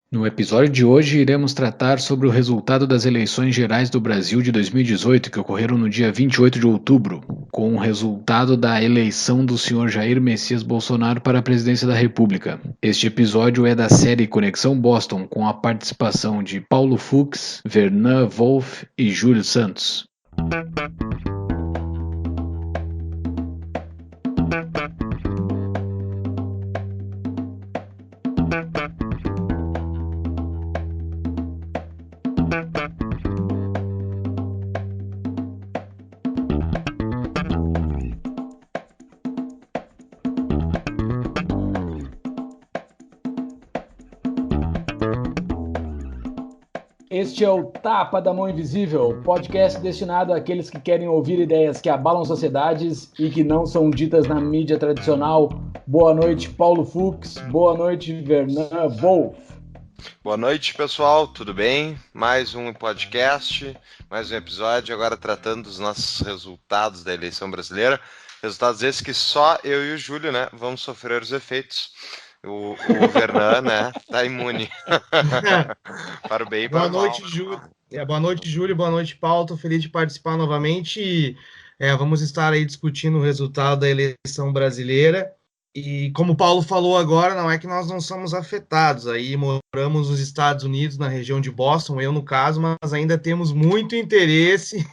No episódio de hoje, iremos tratar sobre o resultado das eleições gerais do Brasil de 2018, que ocorreram no dia 28 de outubro, com o resultado da eleição do senhor Jair Messias Bolsonaro para a presidência da República. Este episódio é da série Conexão Boston, com a participação de Paulo Fux, Vernan Wolff e Júlio Santos. Este é o Tapa da Mão Invisível, podcast destinado àqueles que querem ouvir ideias que abalam sociedades e que não são ditas na mídia tradicional. Boa noite, Paulo Fux. Boa noite, Vernan Wolff. Boa noite, pessoal. Tudo bem? Mais um podcast, mais um episódio, agora tratando dos nossos resultados da eleição brasileira. Resultados esses que só eu e o Júlio, né, vamos sofrer os efeitos. O Vernan, né, tá imune. Para o bem e para o mal. Boa noite, Júlio. Boa noite, Júlio. Boa noite, Paulo. Estou feliz de participar novamente. Vamos estar aí discutindo o resultado da eleição brasileira. E como o Paulo falou agora, não é que nós não somos afetados. Aí moramos nos Estados Unidos, na região de Boston, eu no caso, mas ainda temos muito interesse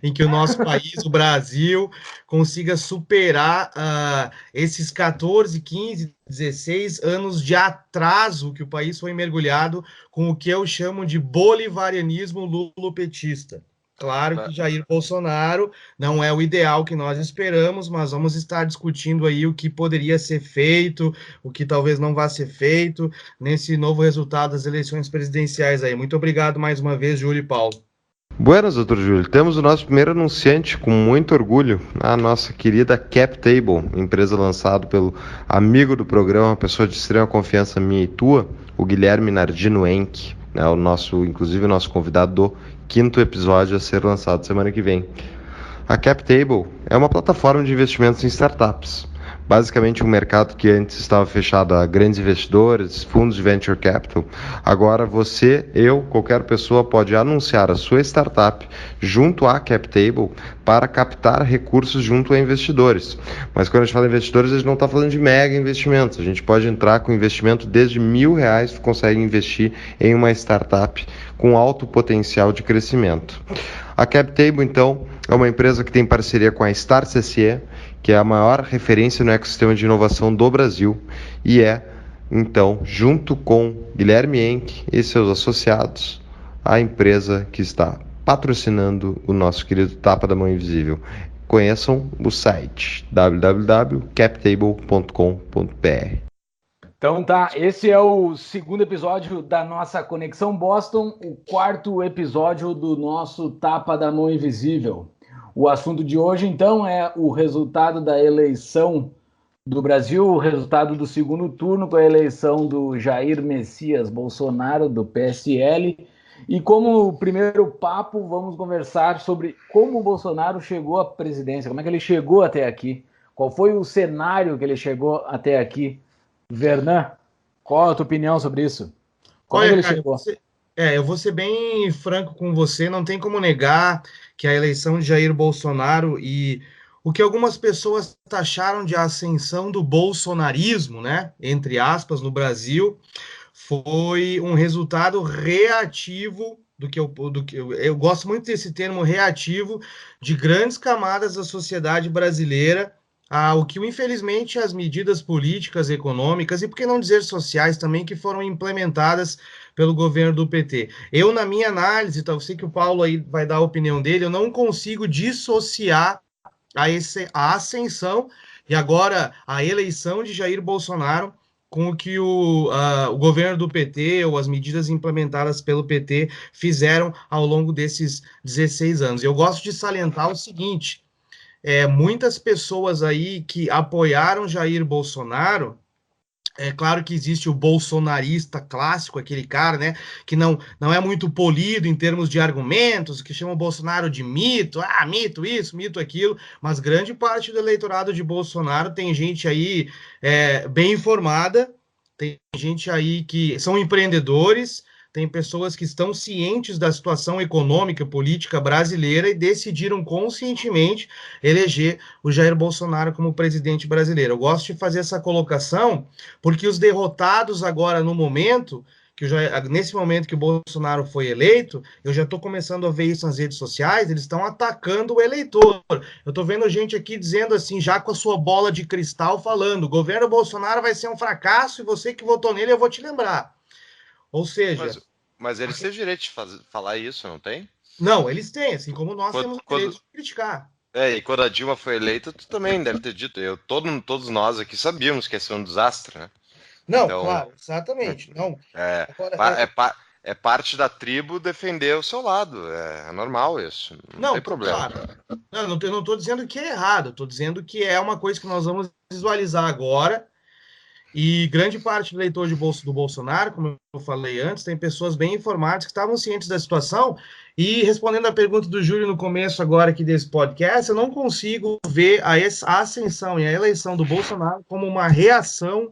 em que o nosso país, o Brasil, consiga superar esses 14, 15, 16 anos de atraso que o país foi mergulhado com o que eu chamo de bolivarianismo lulopetista. Claro que Jair Bolsonaro não é o ideal que nós esperamos, mas vamos estar discutindo aí o que poderia ser feito, o que talvez não vá ser feito nesse novo resultado das eleições presidenciais aí. Muito obrigado mais uma vez, Júlio e Paulo. Buenas, doutor Júlio. Temos o nosso primeiro anunciante, com muito orgulho, a nossa querida CapTable, empresa lançada pelo amigo do programa, pessoa de extrema confiança minha e tua, o Guilherme Nardino Enck, né, inclusive o nosso convidado do 5º episódio a ser lançado semana que vem. A CapTable é uma plataforma de investimentos em startups. Basicamente um mercado que antes estava fechado a grandes investidores, fundos de venture capital. Agora você, eu, qualquer pessoa pode anunciar a sua startup junto à CapTable para captar recursos junto a investidores. Mas quando a gente fala em investidores, a gente não está falando de mega investimentos. A gente pode entrar com investimento desde R$1.000, você consegue investir em uma startup com alto potencial de crescimento. A CapTable, então, é uma empresa que tem parceria com a StarCC, que é a maior referência no ecossistema de inovação do Brasil, e é, então, junto com Guilherme Enck e seus associados, a empresa que está patrocinando o nosso querido Tapa da Mão Invisível. Conheçam o site www.captable.com.br. Então tá, esse é o 2º episódio da nossa Conexão Boston, o 4º episódio do nosso Tapa da Mão Invisível. O assunto de hoje, então, é o resultado da eleição do Brasil, o resultado do 2º turno com a eleição do Jair Messias Bolsonaro, do PSL. E como primeiro papo, vamos conversar sobre como o Bolsonaro chegou à presidência, como é que ele chegou até aqui, qual foi o cenário que ele chegou até aqui. Vernan, qual a tua opinião sobre isso? Como é que ele chegou? Eu vou ser bem franco com você, não tem como negar que a eleição de Jair Bolsonaro e o que algumas pessoas taxaram de ascensão do bolsonarismo, né, entre aspas, no Brasil, foi um resultado reativo eu gosto muito desse termo reativo de grandes camadas da sociedade brasileira ao que, infelizmente, as medidas políticas, econômicas e, por que não dizer sociais também, que foram implementadas pelo governo do PT. Eu, na minha análise, eu sei que o Paulo aí vai dar a opinião dele, eu não consigo dissociar a ascensão e agora a eleição de Jair Bolsonaro com o que o governo do PT ou as medidas implementadas pelo PT fizeram ao longo desses 16 anos. Eu gosto de salientar o seguinte, muitas pessoas aí que apoiaram Jair Bolsonaro, é claro que existe o bolsonarista clássico, aquele cara, né, que não é muito polido em termos de argumentos, que chama o Bolsonaro de mito, mito isso, mito aquilo, mas grande parte do eleitorado de Bolsonaro tem gente aí bem informada, tem gente aí que são empreendedores, tem pessoas que estão cientes da situação econômica e política brasileira e decidiram conscientemente eleger o Jair Bolsonaro como presidente brasileiro. Eu gosto de fazer essa colocação porque os derrotados agora no momento, nesse momento que o Bolsonaro foi eleito, eu já estou começando a ver isso nas redes sociais, eles estão atacando o eleitor. Eu estou vendo gente aqui dizendo assim, já com a sua bola de cristal, falando: o governo Bolsonaro vai ser um fracasso e você que votou nele, eu vou te lembrar. Ou seja... Mas eles têm o direito de falar isso, não tem? Não, eles têm, assim como nós temos o direito de criticar. E quando a Dilma foi eleita, tu também deve ter dito. Todos nós aqui sabíamos que ia ser um desastre, né? Não, então, claro, exatamente. Não. É parte da tribo defender o seu lado. É normal isso. Não tem problema. Claro. Não, eu não estou dizendo que é errado, estou dizendo que é uma coisa que nós vamos visualizar agora. E grande parte do eleitor do Bolsonaro, como eu falei antes, tem pessoas bem informadas que estavam cientes da situação. E respondendo à pergunta do Júlio no começo agora aqui desse podcast, eu não consigo ver a ascensão e a eleição do Bolsonaro como uma reação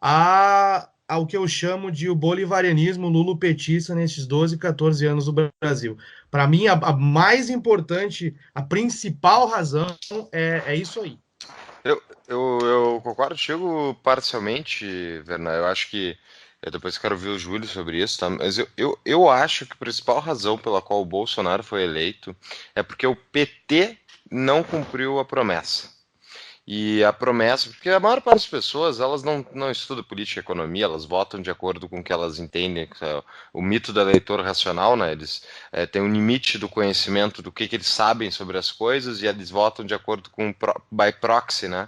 ao que eu chamo de o bolivarianismo lulopetista nesses 12, 14 anos do Brasil. Para mim, a mais importante, a principal razão é isso aí. Eu concordo contigo parcialmente, Vernan. Eu acho que depois quero ver o Júlio sobre isso, tá? Mas eu acho que a principal razão pela qual o Bolsonaro foi eleito é porque o PT não cumpriu a promessa. E a promessa, porque a maior parte das pessoas, elas não estudam política e economia, elas votam de acordo com o que elas entendem, o mito do eleitor racional, né? Eles têm um limite do conhecimento do que eles sabem sobre as coisas e eles votam de acordo com by proxy, né?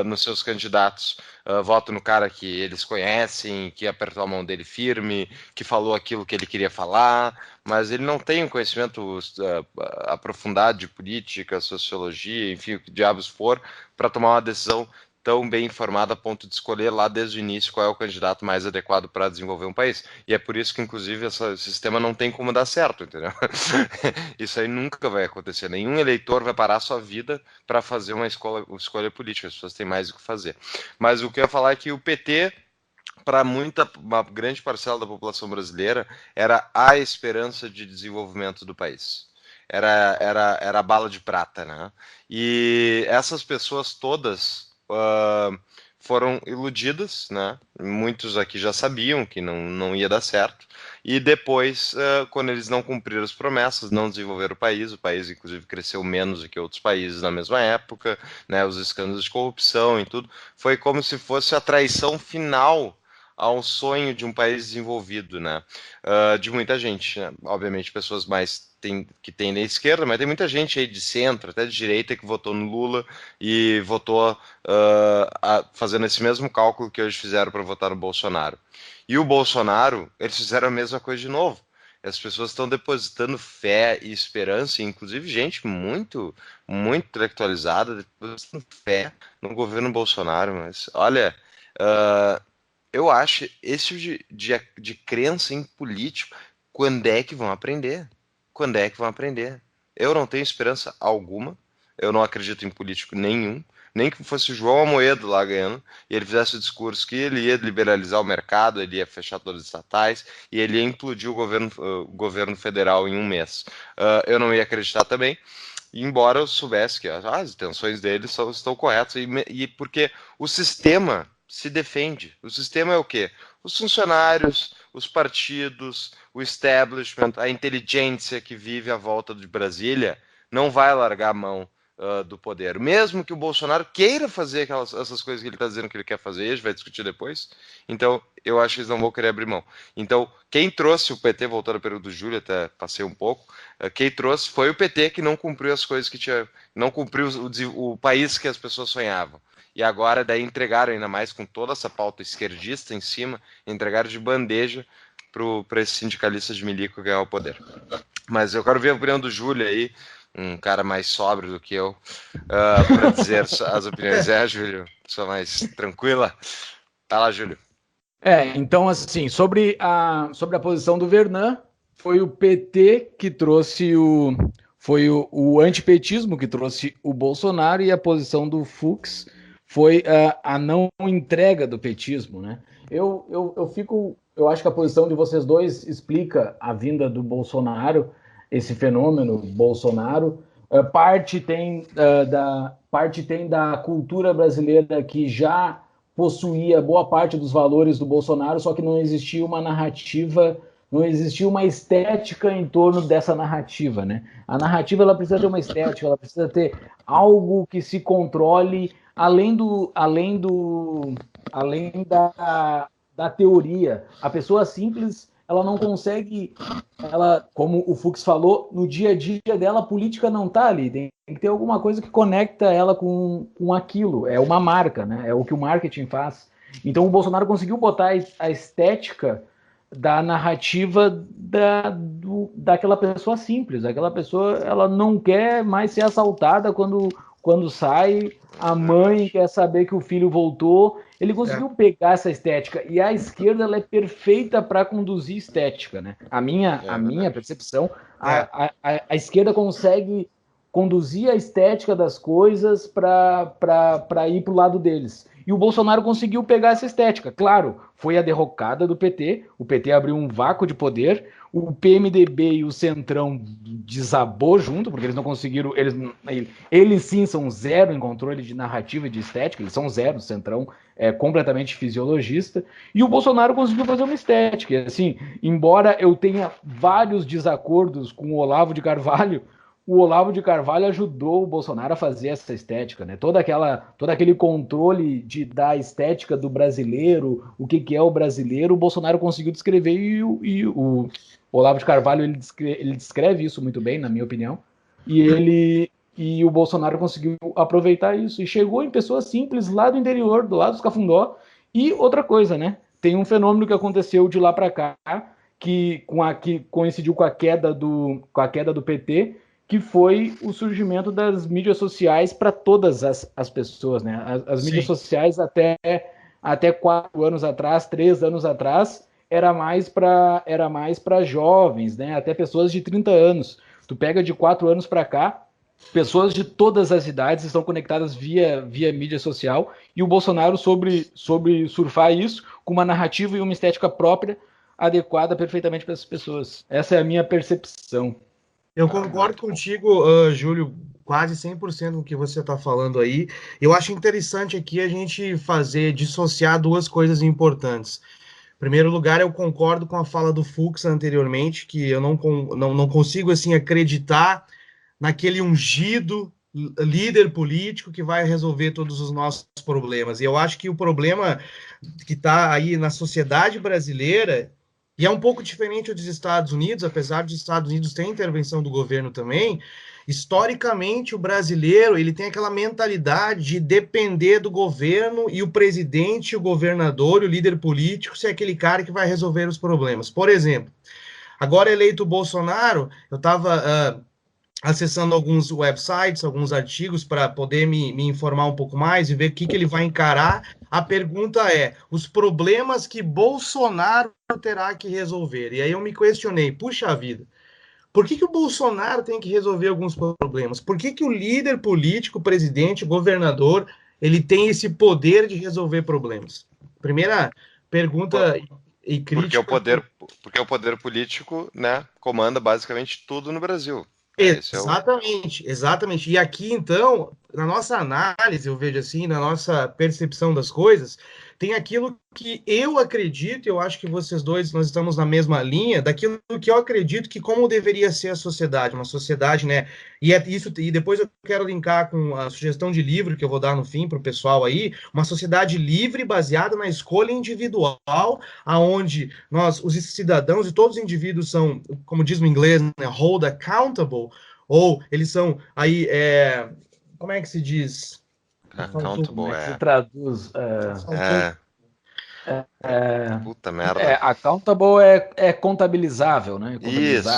Nos seus candidatos. Votam no cara que eles conhecem, que apertou a mão dele firme, que falou aquilo que ele queria falar, mas ele não tem um conhecimento aprofundado de política, sociologia, enfim, o que diabos for, para tomar uma decisão tão bem informada a ponto de escolher lá desde o início qual é o candidato mais adequado para desenvolver um país. E é por isso que, inclusive, esse sistema não tem como dar certo, entendeu? Isso aí nunca vai acontecer. Nenhum eleitor vai parar a sua vida para fazer uma escolha política. As pessoas têm mais o que fazer. Mas o que eu ia falar é que o PT, para uma grande parcela da população brasileira, era a esperança de desenvolvimento do país. Era a bala de prata, né? E essas pessoas todas foram iludidas, né? Muitos aqui já sabiam que não ia dar certo. E depois, quando eles não cumpriram as promessas, não desenvolveram o país inclusive cresceu menos do que outros países na mesma época, né? Os escândalos de corrupção e tudo, foi como se fosse a traição final ao sonho de um país desenvolvido, né? De muita gente, né? Obviamente pessoas que tendem à esquerda, mas tem muita gente aí de centro, até de direita, que votou no Lula e votou fazendo esse mesmo cálculo que hoje fizeram para votar no Bolsonaro. E o Bolsonaro, eles fizeram a mesma coisa de novo. As pessoas estão depositando fé e esperança, e inclusive gente muito, muito intelectualizada, depositando fé no governo Bolsonaro. Mas, olha, eu acho esse tipo de crença em político, quando é que vão aprender? Quando é que vão aprender? Eu não tenho esperança alguma, eu não acredito em político nenhum, nem que fosse o João Amoedo lá ganhando, e ele fizesse o discurso que ele ia liberalizar o mercado, ele ia fechar todas as estatais, e ele ia implodir o governo federal em um mês. Eu não ia acreditar também, embora eu soubesse que as intenções dele estão corretas, e porque o sistema se defende. O sistema é o quê? Os funcionários, os partidos, o establishment, a inteligência que vive à volta de Brasília não vai largar a mão do poder. Mesmo que o Bolsonaro queira fazer essas coisas que ele está dizendo que ele quer fazer, a gente vai discutir depois. Então, eu acho que eles não vão querer abrir mão. Então, quem trouxe o PT, voltando à pergunta do Júlio, até passei um pouco, quem trouxe foi o PT que não cumpriu as coisas que tinha, não cumpriu o país que as pessoas sonhavam. E agora daí entregaram, ainda mais com toda essa pauta esquerdista em cima, entregaram de bandeja para esse sindicalista de milico ganhar o poder. Mas eu quero ver a opinião do Júlio aí, um cara mais sóbrio do que eu, para dizer as opiniões. Júlio, sou mais tranquila. Tá lá, Júlio. Então, assim, sobre a posição do Vernan, foi o PT que trouxe foi o antipetismo que trouxe o Bolsonaro, e a posição do Fux foi a não entrega do petismo, né? Eu acho que a posição de vocês dois explica a vinda do Bolsonaro, esse fenômeno Bolsonaro. Parte tem da cultura brasileira que já possuía boa parte dos valores do Bolsonaro, só que não existia uma narrativa, não existia uma estética em torno dessa narrativa, né? A narrativa ela precisa ter uma estética, ela precisa ter algo que se controle além da teoria. A pessoa simples, ela não consegue, como o Fux falou, no dia a dia dela, a política não está ali. Tem que ter alguma coisa que conecta ela com aquilo. É uma marca, né? É o que o marketing faz. Então o Bolsonaro conseguiu botar a estética da narrativa daquela pessoa simples. Aquela pessoa, ela não quer mais ser assaltada quando sai, a mãe quer saber que o filho voltou. Ele conseguiu pegar essa estética. E a esquerda ela é perfeita para conduzir estética, né? A minha percepção, a esquerda consegue conduzir a estética das coisas para ir para o lado deles. E o Bolsonaro conseguiu pegar essa estética. Claro, foi a derrocada do PT. O PT abriu um vácuo de poder. O PMDB e o Centrão desabou junto, porque eles não conseguiram. Eles sim são zero em controle de narrativa e de estética, eles são zero. O Centrão é completamente fisiologista. E o Bolsonaro conseguiu fazer uma estética. Assim, embora eu tenha vários desacordos com o Olavo de Carvalho, o Olavo de Carvalho ajudou o Bolsonaro a fazer essa estética, né? Todo aquele controle da estética do brasileiro, o que é o brasileiro, o Bolsonaro conseguiu descrever e o Olavo de Carvalho ele descreve isso muito bem, na minha opinião, e o Bolsonaro conseguiu aproveitar isso e chegou em pessoas simples lá do interior, do lado dos Cafundó. E outra coisa, né? Tem um fenômeno que aconteceu de lá para cá que coincidiu com a queda do PT, que foi o surgimento das mídias sociais para todas as pessoas, né? As mídias sociais até 4 anos atrás, 3 anos atrás, era mais para jovens, né? Até pessoas de 30 anos. Tu pega de 4 anos para cá, pessoas de todas as idades estão conectadas via mídia social, e o Bolsonaro soube surfar isso com uma narrativa e uma estética própria adequada perfeitamente para essas pessoas. Essa é a minha percepção. Eu concordo contigo, Júlio, quase 100% com o que você está falando aí. Eu acho interessante aqui a gente dissociar duas coisas importantes. Em primeiro lugar, eu concordo com a fala do Fux anteriormente, que eu não consigo assim acreditar naquele ungido líder político que vai resolver todos os nossos problemas. E eu acho que o problema que está aí na sociedade brasileira, e é um pouco diferente dos Estados Unidos, apesar dos Estados Unidos ter intervenção do governo também, historicamente o brasileiro ele tem aquela mentalidade de depender do governo e o presidente, o governador, o líder político ser aquele cara que vai resolver os problemas. Por exemplo, agora eleito o Bolsonaro, eu estava acessando alguns websites, alguns artigos para poder me informar um pouco mais e ver o que ele vai encarar. A pergunta é, os problemas que Bolsonaro terá que resolver. E aí eu me questionei, puxa vida, por que o Bolsonaro tem que resolver alguns problemas? Por que o líder político, presidente, governador, ele tem esse poder de resolver problemas? Primeira pergunta e crítica. Porque o poder político, né, comanda basicamente tudo no Brasil. Exatamente. E aqui, então, na nossa análise, eu vejo assim, na nossa percepção das coisas, tem aquilo que eu acredito, eu acho que vocês dois, nós estamos na mesma linha, daquilo que eu acredito que como deveria ser a sociedade, uma sociedade, né, e depois eu quero linkar com a sugestão de livro que eu vou dar no fim para o pessoal aí, uma sociedade livre, baseada na escolha individual, aonde os cidadãos e todos os indivíduos são, como diz no inglês, né, hold accountable, ou eles são aí, como é que se diz? Accountable, se traduz. Puta merda. Accountable é contabilizável, né? Isso.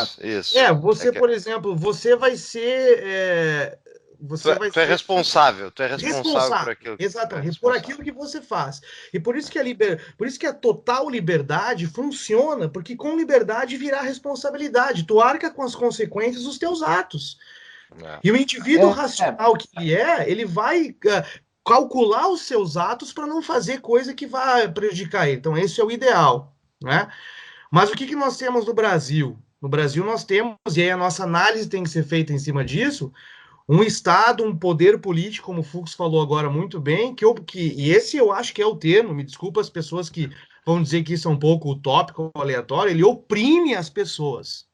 Você, por exemplo, você vai ser. Tu é responsável. Tu é responsável por aquilo. Exatamente, por aquilo que você faz. E por isso que a total liberdade funciona, porque com liberdade virá responsabilidade. Tu arca com as consequências dos teus atos. E o indivíduo racional que ele vai calcular os seus atos para não fazer coisa que vá prejudicar ele. Então, esse é o ideal, né? Mas o que nós temos no Brasil? No Brasil nós temos, e aí a nossa análise tem que ser feita em cima disso, um Estado, um poder político, como o Fux falou agora muito bem, e esse eu acho que é o termo, me desculpa as pessoas que vão dizer que isso é um pouco utópico ou aleatório, ele oprime as pessoas.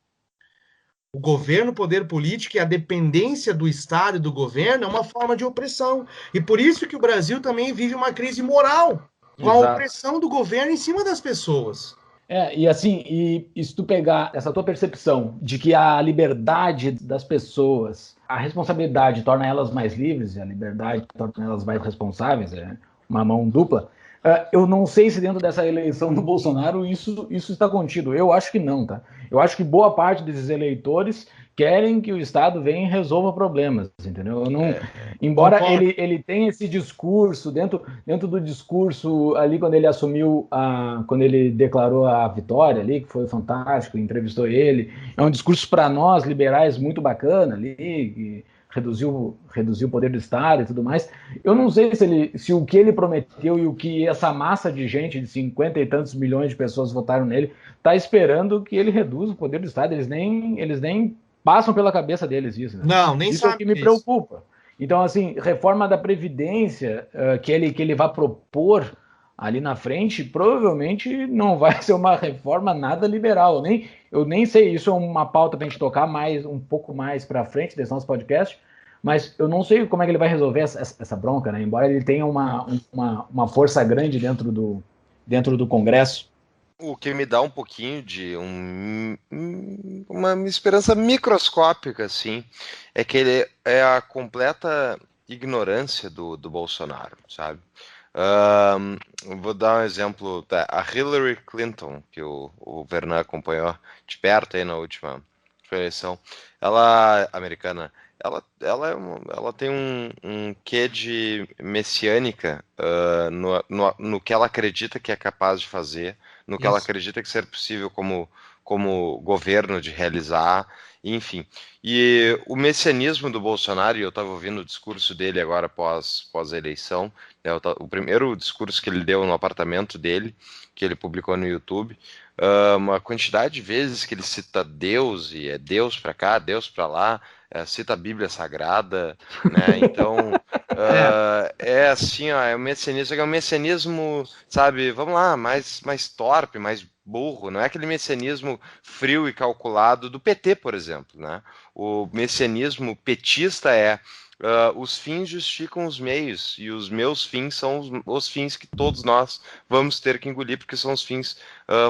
O governo, o poder político e a dependência do Estado e do governo é uma forma de opressão. E por isso que o Brasil também vive uma crise moral, com a Exato. opressão do governo em cima das pessoas. E assim, e se tu pegar essa tua percepção de que a liberdade das pessoas, a responsabilidade torna elas mais livres, e a liberdade torna elas mais responsáveis, é uma mão dupla, eu não sei se dentro dessa eleição do Bolsonaro isso está contido. Eu acho que não, tá? Eu acho que boa parte desses eleitores querem que o Estado venha e resolva problemas, entendeu? Eu não, embora ele tenha esse discurso, dentro do discurso ali, quando ele assumiu, quando ele declarou a vitória ali, que foi fantástico, entrevistou ele, é um discurso para nós, liberais, muito bacana ali, que reduziu o poder do Estado e tudo mais. Eu não sei se o que ele prometeu e o que essa massa de gente, de 50 e tantos milhões de pessoas votaram nele, está esperando que ele reduza o poder do Estado. Eles nem passam pela cabeça deles isso. Né? Não, nem isso é o que me preocupa. Então, assim, reforma da Previdência que ele vai propor ali na frente, provavelmente não vai ser uma reforma nada liberal. Eu nem sei, isso é uma pauta para a gente tocar um pouco mais para frente desse nosso podcast, mas eu não sei como é que ele vai resolver essa bronca, né? Embora ele tenha uma força grande dentro do Congresso. O que me dá um pouquinho de uma esperança microscópica, assim, é que ele é a completa ignorância do Bolsonaro, sabe? Vou dar um exemplo da a Hillary Clinton, que o Vernan acompanhou de perto aí na última eleição. Ela, americana, ela tem um quê de messiânica no que ela acredita que é capaz de fazer, no que ela acredita que ser possível como governo de realizar, enfim. E o messianismo do Bolsonaro, e eu estava ouvindo o discurso dele agora pós a eleição, né, o primeiro discurso que ele deu no apartamento dele, que ele publicou no YouTube, uma quantidade de vezes que ele cita Deus, e é Deus para cá, Deus para lá, cita a Bíblia Sagrada, né? Então, é assim, ó, é um messianismo, sabe, vamos lá, mais torpe, mais burro, não é aquele messianismo frio e calculado do PT, por exemplo, né? O messianismo petista os fins justificam os meios, e os meus fins são os fins que todos nós vamos ter que engolir, porque são os fins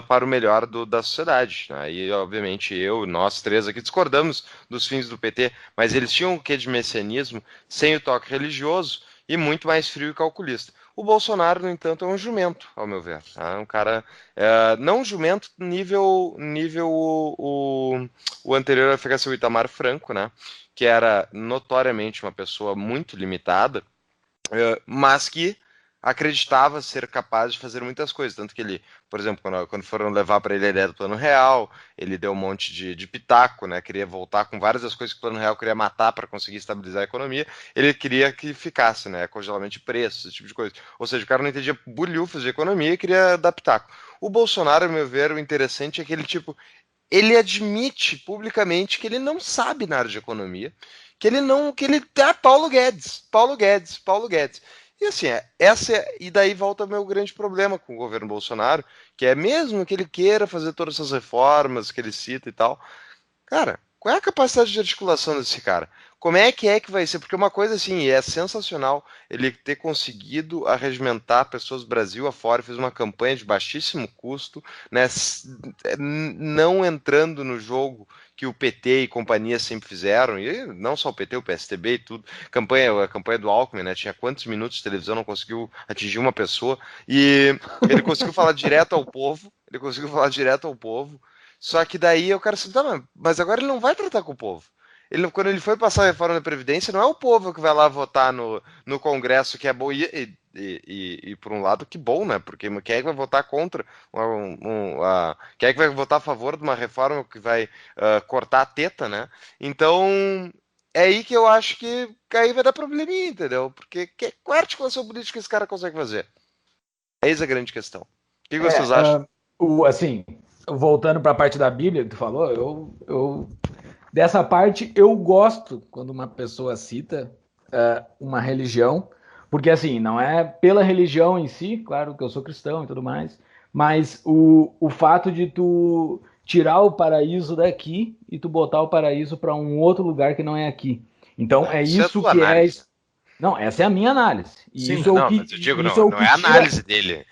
para o melhor da sociedade. Né? E, obviamente, nós três aqui discordamos dos fins do PT, mas eles tinham o quê de messianismo sem o toque religioso e muito mais frio e calculista. O Bolsonaro, no entanto, é um jumento, ao meu ver. É um cara, não um jumento nível o anterior a ficar ser o Itamar Franco, né? Que era notoriamente uma pessoa muito limitada, mas que acreditava ser capaz de fazer muitas coisas. Tanto que ele, por exemplo, quando foram levar para ele a ideia do Plano Real, ele deu um monte de pitaco, né? Queria voltar com várias das coisas que o Plano Real queria matar para conseguir estabilizar a economia. Ele queria que ficasse, né? Congelamento de preços, esse tipo de coisa. Ou seja, o cara não entendia bulhufas de economia e queria dar pitaco. O Bolsonaro, ao meu ver, o interessante é que ele admite publicamente que ele não sabe na área de economia, que ele é Paulo Guedes. E assim, e daí volta o meu grande problema com o governo Bolsonaro, que é mesmo que ele queira fazer todas essas reformas que ele cita e tal, cara, qual é a capacidade de articulação desse cara? Como é que vai ser? Porque uma coisa assim, é sensacional ele ter conseguido arregimentar pessoas do Brasil afora, fez uma campanha de baixíssimo custo, né, não entrando no jogo que o PT e companhia sempre fizeram, e não só o PT, o PSDB e tudo, a campanha do Alckmin, né, tinha quantos minutos de televisão, não conseguiu atingir uma pessoa, e ele conseguiu falar direto ao povo, só que daí eu quero saber, tá, mas agora ele não vai tratar com o povo. Quando ele foi passar a reforma da Previdência, não é o povo que vai lá votar no Congresso, que é bom. E por um lado, que bom, né? Porque quem é que vai votar contra? Quem é que vai votar a favor de uma reforma que vai cortar a teta, né? Então, é aí que eu acho que aí vai dar probleminha, entendeu? Porque qual é a articulação política que esse cara consegue fazer? Eis a grande questão. O que vocês acham? Assim, voltando para a parte da Bíblia que tu falou, dessa parte eu gosto quando uma pessoa cita uma religião, porque assim, não é pela religião em si, claro que eu sou cristão e tudo mais, mas o fato de tu tirar o paraíso daqui e tu botar o paraíso para um outro lugar que não é aqui. Então é Isso é a isso tua que é. análise. Não, essa é a minha análise. E Sim. isso é o Não, que, mas eu digo, isso é o não é que a tira. análise dele.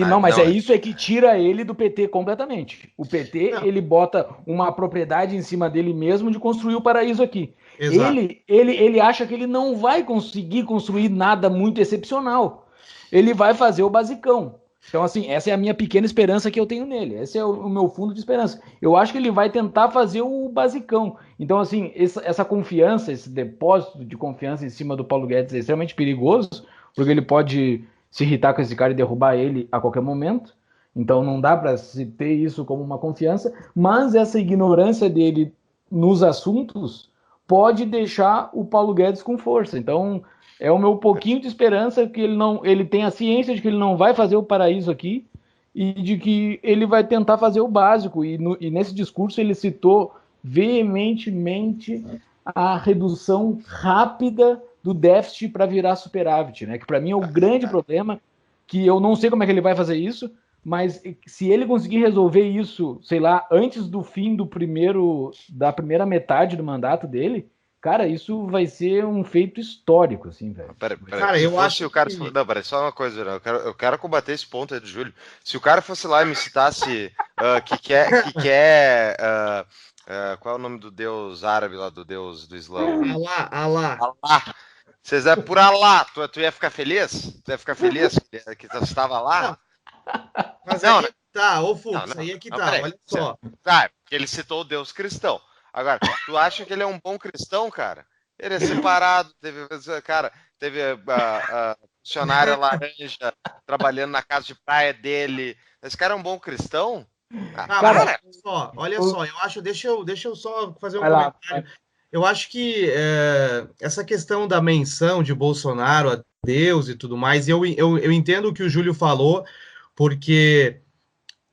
Não, mas Não, isso é que tira ele do PT completamente. O PT, Não, ele bota uma propriedade em cima dele mesmo de construir o paraíso aqui. exato. Ele acha que ele não vai conseguir construir nada muito excepcional. Ele vai fazer o basicão. Então, assim, essa é a minha pequena esperança que eu tenho nele. Esse é o meu fundo de esperança. Eu acho que ele vai tentar fazer o basicão. Então, assim, essa confiança, esse depósito de confiança em cima do Paulo Guedes é extremamente perigoso, porque ele pode se irritar com esse cara e derrubar ele a qualquer momento. Então não dá para se ter isso como uma confiança, mas essa ignorância dele nos assuntos pode deixar o Paulo Guedes com força. Então é o meu pouquinho de esperança que ele tem a ciência de que ele não vai fazer o paraíso aqui e de que ele vai tentar fazer o básico. E nesse discurso ele citou veementemente a redução rápida do déficit para virar superávit, né? Que para mim é o grande problema, que eu não sei como é que ele vai fazer isso, mas se ele conseguir resolver isso, sei lá, antes do fim da primeira metade do mandato dele, cara, isso vai ser um feito histórico, assim, velho. Pera, Cara, se eu fosse acho o cara. que. Não, peraí, só uma coisa, né? Eu quero combater esse ponto aí do Júlio. Se o cara fosse lá e me citasse qual é o nome do deus árabe lá, do deus do Islã? Alá, Alá. Allah. Vocês é por Allah, tu ia ficar feliz? Tu ia ficar feliz que tu estava lá? Não, mas Não, aí né? é que tá, ô Não, Fux, não, aí é que não, tá, peraí. olha só. Tá, porque ele citou o Deus cristão. Agora, tu acha que ele é um bom cristão, cara? Ele é separado, teve a funcionária laranja trabalhando na casa de praia dele. Esse cara é um bom cristão? Ah, Ah, mas Cara, para! olha só, eu acho, deixa eu só fazer um vai lá. comentário. Eu acho que essa questão da menção de Bolsonaro a Deus e tudo mais, eu entendo o que o Júlio falou, porque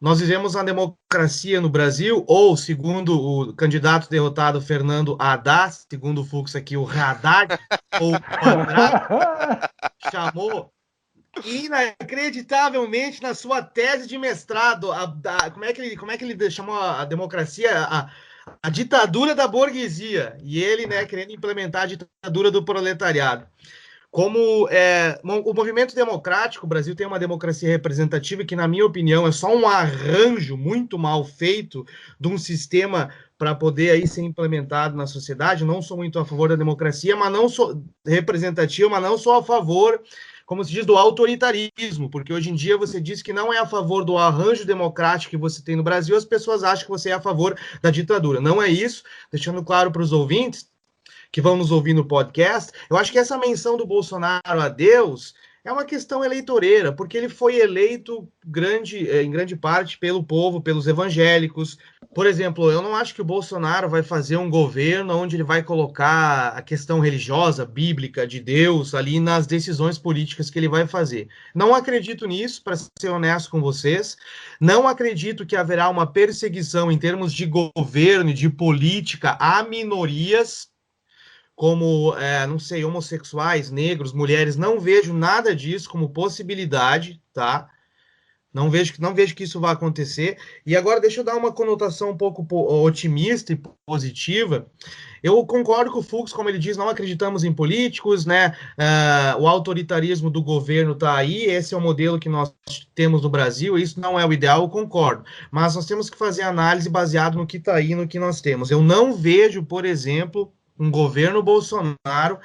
nós vivemos uma democracia no Brasil, ou, segundo o candidato derrotado Fernando Haddad, segundo o Fux aqui, o Haddad, ou o quadrado, chamou inacreditavelmente na sua tese de mestrado, como é que ele chamou a democracia? A ditadura da burguesia. E ele, né, querendo implementar a ditadura do proletariado. Como o movimento democrático, o Brasil tem uma democracia representativa que, na minha opinião, é só um arranjo muito mal feito de um sistema para poder aí ser implementado na sociedade. Não sou muito a favor da democracia, mas não sou representativa, mas não sou a favor, como se diz, do autoritarismo, porque hoje em dia você diz que não é a favor do arranjo democrático que você tem no Brasil, as pessoas acham que você é a favor da ditadura. Não é isso, deixando claro para os ouvintes que vão nos ouvir no podcast, eu acho que essa menção do Bolsonaro a Deus é uma questão eleitoreira, porque ele foi eleito em grande parte pelo povo, pelos evangélicos. Por exemplo, eu não acho que o Bolsonaro vai fazer um governo onde ele vai colocar a questão religiosa, bíblica, de Deus ali nas decisões políticas que ele vai fazer. Não acredito nisso, para ser honesto com vocês. Não acredito que haverá uma perseguição em termos de governo e de política a minorias, como, não sei, homossexuais, negros, mulheres. Não vejo nada disso como possibilidade, tá? Não vejo que isso vai acontecer. E agora deixa eu dar uma conotação um pouco otimista e positiva. Eu concordo com o Fux, como ele diz, não acreditamos em políticos, né? O autoritarismo do governo está aí, esse é o modelo que nós temos no Brasil, isso não é o ideal, eu concordo. Mas nós temos que fazer análise baseado no que está aí, no que nós temos. Eu não vejo, por exemplo, um governo Bolsonaro.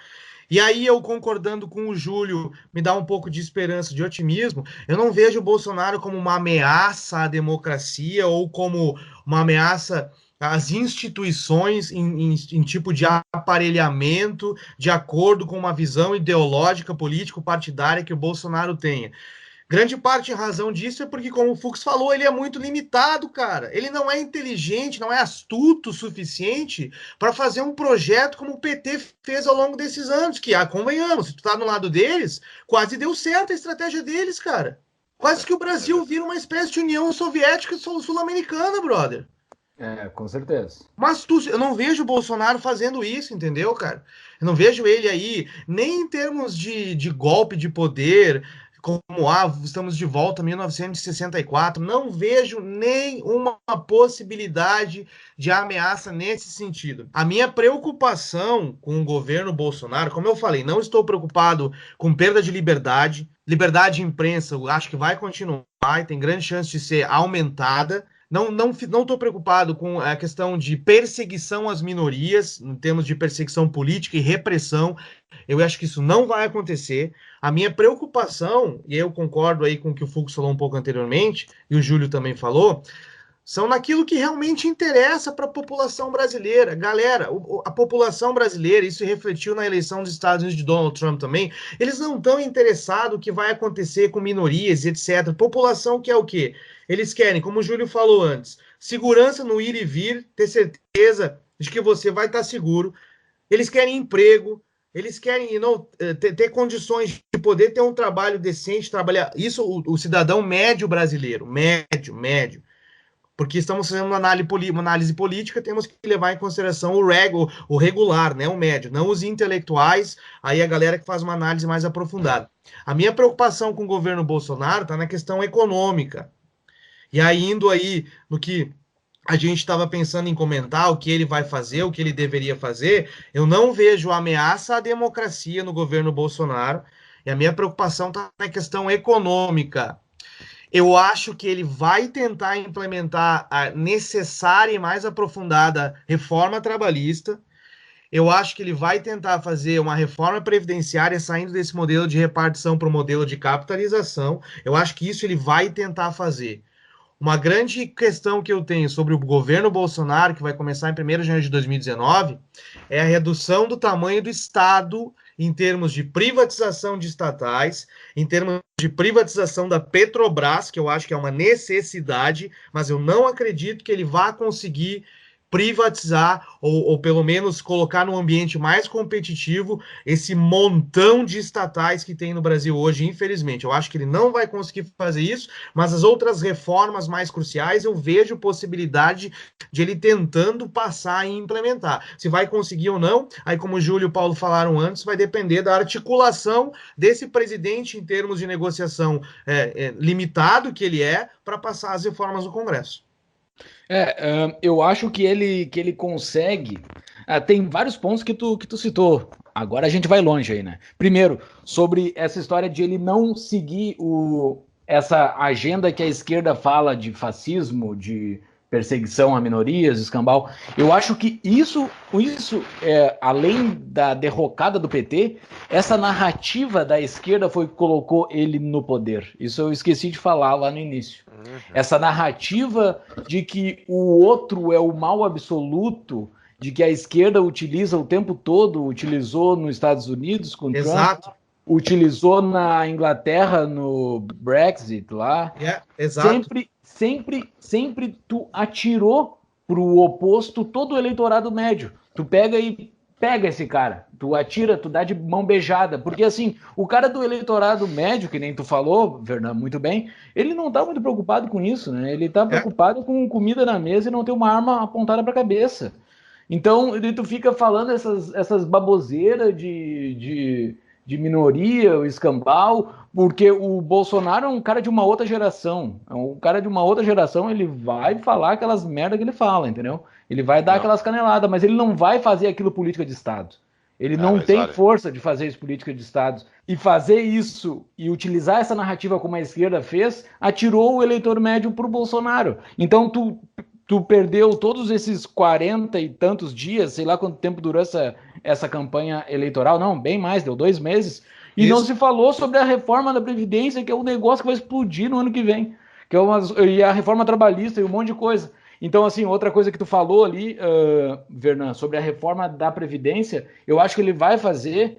E aí, eu concordando com o Júlio, me dá um pouco de esperança, de otimismo. Eu não vejo o Bolsonaro como uma ameaça à democracia ou como uma ameaça às instituições em tipo de aparelhamento, de acordo com uma visão ideológica, político-partidária que o Bolsonaro tenha. Grande parte em razão disso é porque, como o Fux falou, ele é muito limitado, cara. Ele não é inteligente, não é astuto o suficiente para fazer um projeto como o PT fez ao longo desses anos, que, convenhamos, se tu tá no lado deles, quase deu certo a estratégia deles, cara. Quase que o Brasil vira uma espécie de União Soviética Sul-Americana, brother. Com certeza. Mas eu não vejo o Bolsonaro fazendo isso, entendeu, cara? Eu não vejo ele aí, nem em termos de golpe de poder, como, estamos de volta a 1964, não vejo nenhuma possibilidade de ameaça nesse sentido. A minha preocupação com o governo Bolsonaro, como eu falei, não estou preocupado com perda de liberdade de imprensa, eu acho que vai continuar e tem grande chance de ser aumentada. Não estou preocupado com a questão de perseguição às minorias, em termos de perseguição política e repressão. Eu acho que isso não vai acontecer. A minha preocupação, e eu concordo aí com o que o Fux falou um pouco anteriormente, e o Júlio também falou, são naquilo que realmente interessa para a população brasileira. Galera, a população brasileira, isso refletiu na eleição dos Estados Unidos de Donald Trump também, eles não estão interessados no que vai acontecer com minorias, etc. População quer o quê? Eles querem, como o Júlio falou antes, segurança no ir e vir, ter certeza de que você vai estar seguro. Eles querem emprego, eles querem ter condições de poder ter um trabalho decente, trabalhar. Isso o cidadão médio brasileiro, médio. Porque estamos fazendo uma análise política, temos que levar em consideração o regular, né, o médio, não os intelectuais, aí a galera que faz uma análise mais aprofundada. A minha preocupação com o governo Bolsonaro está na questão econômica. E aí, indo aí no que a gente estava pensando em comentar, o que ele vai fazer, o que ele deveria fazer, eu não vejo ameaça à democracia no governo Bolsonaro, e a minha preocupação está na questão econômica. Eu acho que ele vai tentar implementar a necessária e mais aprofundada reforma trabalhista. Eu acho que ele vai tentar fazer uma reforma previdenciária saindo desse modelo de repartição para o modelo de capitalização. Eu acho que isso ele vai tentar fazer. Uma grande questão que eu tenho sobre o governo Bolsonaro, que vai começar em 1º de janeiro de 2019, é a redução do tamanho do Estado em termos de privatização de estatais, em termos de privatização da Petrobras, que eu acho que é uma necessidade, mas eu não acredito que ele vá conseguir privatizar ou pelo menos colocar num ambiente mais competitivo esse montão de estatais que tem no Brasil hoje, infelizmente. Eu acho que ele não vai conseguir fazer isso, mas as outras reformas mais cruciais eu vejo possibilidade de ele tentando passar e implementar. Se vai conseguir ou não, aí como o Júlio e o Paulo falaram antes, vai depender da articulação desse presidente em termos de negociação limitado que ele é para passar as reformas no Congresso. Eu acho que ele consegue. Tem vários pontos que tu citou. Agora a gente vai longe aí, né? Primeiro, sobre essa história de ele não seguir essa agenda que a esquerda fala de fascismo, de perseguição a minorias, escambau. Eu acho que isso além da derrocada do PT, essa narrativa da esquerda foi que colocou ele no poder. Isso eu esqueci de falar lá no início. Essa narrativa de que o outro é o mal absoluto, de que a esquerda utiliza o tempo todo, utilizou nos Estados Unidos com Exato. Trump, utilizou na Inglaterra no Brexit lá. Exato. Sempre tu atirou pro oposto todo o eleitorado médio. Tu pega esse cara, tu atira, tu dá de mão beijada, porque assim, o cara do eleitorado médio, que nem tu falou, Fernando, muito bem, ele não tá muito preocupado com isso, né? Ele tá preocupado com comida na mesa e não ter uma arma apontada pra cabeça. Então, tu fica falando essas baboseiras de minoria, o escambau, porque o Bolsonaro é um cara de uma outra geração. Um cara de uma outra geração, ele vai falar aquelas merda que ele fala, entendeu? Ele vai dar aquelas caneladas, mas ele não vai fazer aquilo política de Estado. Ele não tem força de fazer isso política de Estado. E fazer isso e utilizar essa narrativa como a esquerda fez, atirou o eleitor médio pro Bolsonaro. Então, tu perdeu todos esses 40 e tantos dias, sei lá quanto tempo durou essa campanha eleitoral, não, bem mais, deu 2 meses, e não se falou sobre a reforma da Previdência, que é um negócio que vai explodir no ano que vem, e a reforma trabalhista e um monte de coisa. Então, assim, outra coisa que tu falou ali, Vernan, sobre a reforma da Previdência, eu acho que ele vai fazer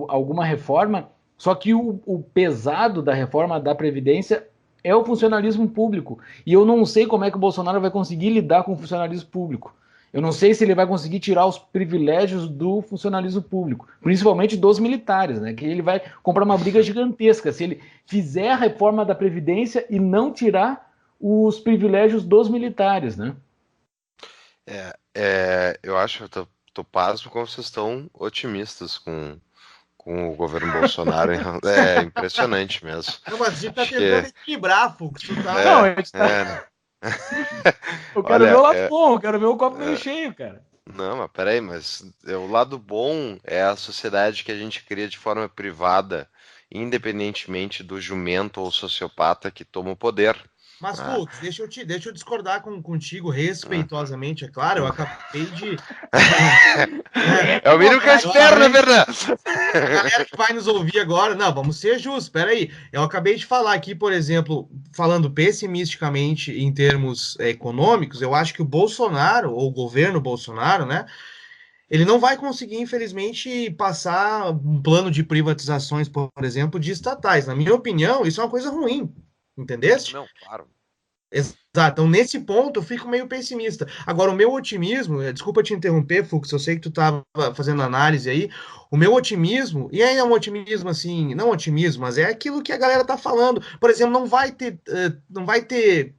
alguma reforma Só que o pesado da reforma da Previdência é o funcionalismo público. E eu não sei como é que o Bolsonaro vai conseguir lidar com o funcionalismo público. Eu não sei se ele vai conseguir tirar os privilégios do funcionalismo público, principalmente dos militares, né? Que ele vai comprar uma briga gigantesca se ele fizer a reforma da Previdência e não tirar os privilégios dos militares, né? Eu acho que eu tô pasmo como vocês estão otimistas com o governo Bolsonaro. É impressionante mesmo. Não, mas a gente tá Acho tentando que equilibrar, Fux. Tu tá... Não, a gente tá... né? Eu quero Olha, ver o lado bom, eu quero ver o copo meio cheio, cara. não, mas peraí, mas o lado bom é a sociedade que a gente cria de forma privada, independentemente do jumento ou sociopata que toma o poder. Mas, Ah, Fux, deixa eu discordar contigo respeitosamente, é claro. Eu acabei de. é o mínimo que eu espero, na verdade. A galera que vai nos ouvir agora, não, vamos ser justos, peraí. Eu acabei de falar aqui, por exemplo, falando pessimisticamente em termos econômicos, eu acho que o Bolsonaro, ou o governo Bolsonaro, né? Ele não vai conseguir, infelizmente, passar um plano de privatizações, por exemplo, de estatais. Na minha opinião, isso é uma coisa ruim, entendeste? Não, claro. Exato. Então, nesse ponto, eu fico meio pessimista. Agora, o meu otimismo, desculpa te interromper, Fux, eu sei que tu estava fazendo análise aí. O meu otimismo, e aí é um otimismo assim, não otimismo, mas é aquilo que a galera tá falando. Por exemplo, não vai ter.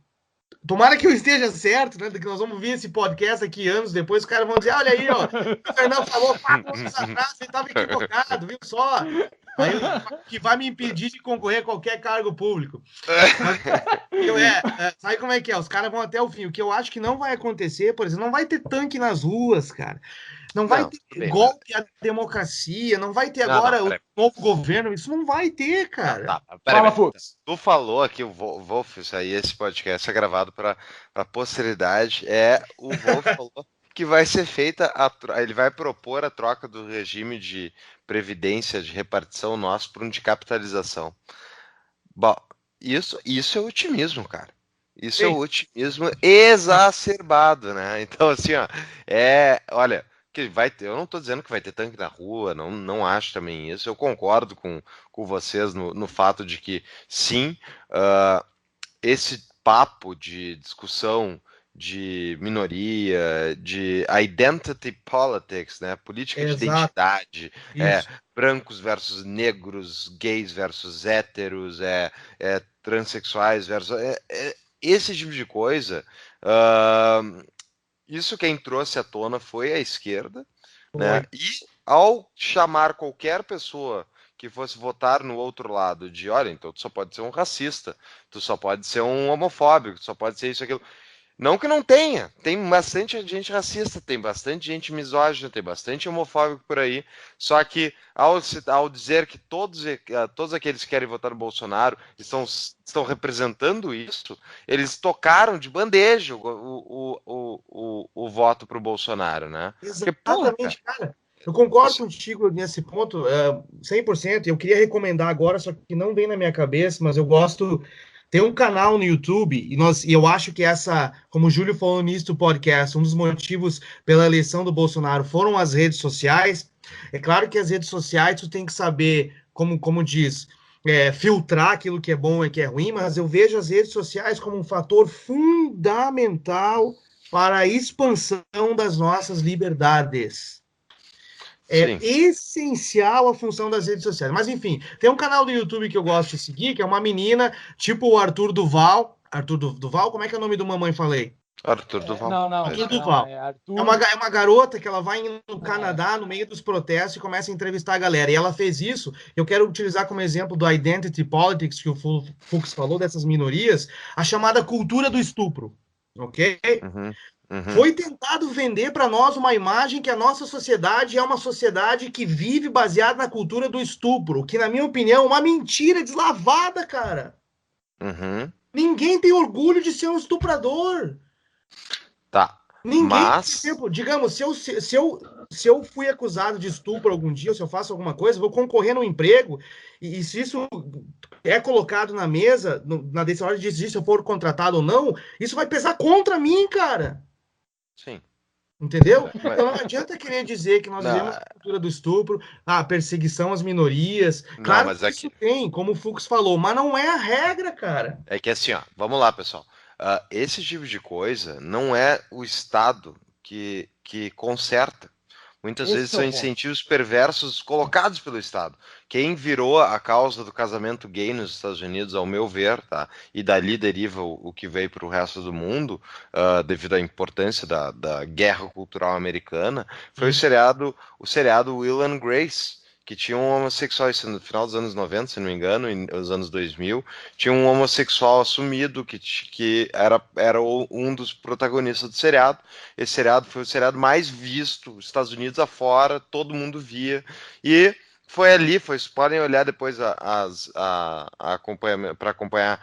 Tomara que eu esteja certo, né? Que nós vamos ver esse podcast aqui anos depois, os caras vão dizer: olha aí, ó, o Fernando falou 4 anos atrás, ele estava equivocado, viu só? Aí, que vai me impedir de concorrer a qualquer cargo público. Mas, sabe como é que é? Os caras vão até o fim. O que eu acho que não vai acontecer, por exemplo, não vai ter tanque nas ruas, cara. Não vai ter tudo bem, golpe à democracia, não vai ter Não, agora o peraí. novo governo. Isso não vai ter, cara. Fala, Fux. Tu falou aqui, o Wolf, isso aí, esse podcast é gravado para a posteridade. O Wolf falou que vai ser feita, ele vai propor a troca do regime de previdência, de repartição nosso por um de capitalização. Bom, isso é otimismo, cara. Isso é Sim. otimismo exacerbado, né? Então, assim, ó, olha, que vai ter, eu não tô dizendo que vai ter tanque na rua, não acho também isso. Eu concordo com vocês no fato de que, sim, esse papo de discussão de minoria, de identity politics, né? Política de Exato. identidade, Isso. brancos versus negros, gays versus héteros, transexuais versus. Esse tipo de coisa. Isso quem trouxe à tona foi a esquerda, né? Foi. E ao chamar qualquer pessoa que fosse votar no outro lado de, olha, então tu só pode ser um racista, tu só pode ser um homofóbico, tu só pode ser isso, aquilo. Não que não tenha, tem bastante gente racista, tem bastante gente misógina, tem bastante homofóbico por aí, só que ao dizer que todos aqueles que querem votar no Bolsonaro estão representando isso, eles tocaram de bandeja o voto para o Bolsonaro, né? Exatamente, cara. Eu concordo contigo nesse ponto, 100%. Eu queria recomendar agora, só que não vem na minha cabeça, mas eu gosto. Tem um canal no YouTube, e eu acho que como o Júlio falou no início do podcast, um dos motivos pela eleição do Bolsonaro foram as redes sociais. É claro que as redes sociais tu tem que saber, como diz, filtrar aquilo que é bom e que é ruim, mas eu vejo as redes sociais como um fator fundamental para a expansão das nossas liberdades. É essencial a função das redes sociais. Mas, enfim, tem um canal do YouTube que eu gosto de seguir, que é uma menina, tipo o Arthur Duval. Arthur Duval? Como é que é o nome do Mamãe Falei? Arthur Duval. Arthur Duval. É uma garota que ela vai no Canadá, no meio dos protestos, e começa a entrevistar a galera. E ela fez isso. Eu quero utilizar como exemplo do Identity Politics, que o Fux falou, dessas minorias, a chamada cultura do estupro. Ok? Foi tentado vender para nós uma imagem que a nossa sociedade é uma sociedade que vive baseada na cultura do estupro, que, na minha opinião, é uma mentira deslavada, cara. Ninguém tem orgulho de ser um estuprador. Tá. Ninguém, Mas... por exemplo, digamos, se eu fui acusado de estupro algum dia, ou se eu faço alguma coisa, vou concorrer no emprego, e se isso é colocado na mesa, na decisão de decidir se eu for contratado ou não, isso vai pesar contra mim, cara. Sim. Entendeu? Então não adianta querer dizer que nós Não, vivemos a cultura do estupro, a perseguição às minorias. não, Claro mas que isso tem, como o Fux falou, mas não é a regra, cara. é que assim, ó, vamos lá, pessoal. Esse tipo de coisa não é o Estado que conserta. Muitas Esse vezes que é o são ponto. incentivos perversos colocados pelo Estado. Quem virou a causa do casamento gay nos Estados Unidos, ao meu ver, tá? E dali deriva o que veio para o resto do mundo, devido à importância da guerra cultural americana, foi Hum. o seriado Will and Grace, que tinha um homossexual, isso no final dos anos 90, se não me engano, e nos anos 2000, tinha um homossexual assumido que era um dos protagonistas do seriado. Esse seriado foi o seriado mais visto, Estados Unidos afora, todo mundo via. E foi ali, podem olhar depois para acompanhar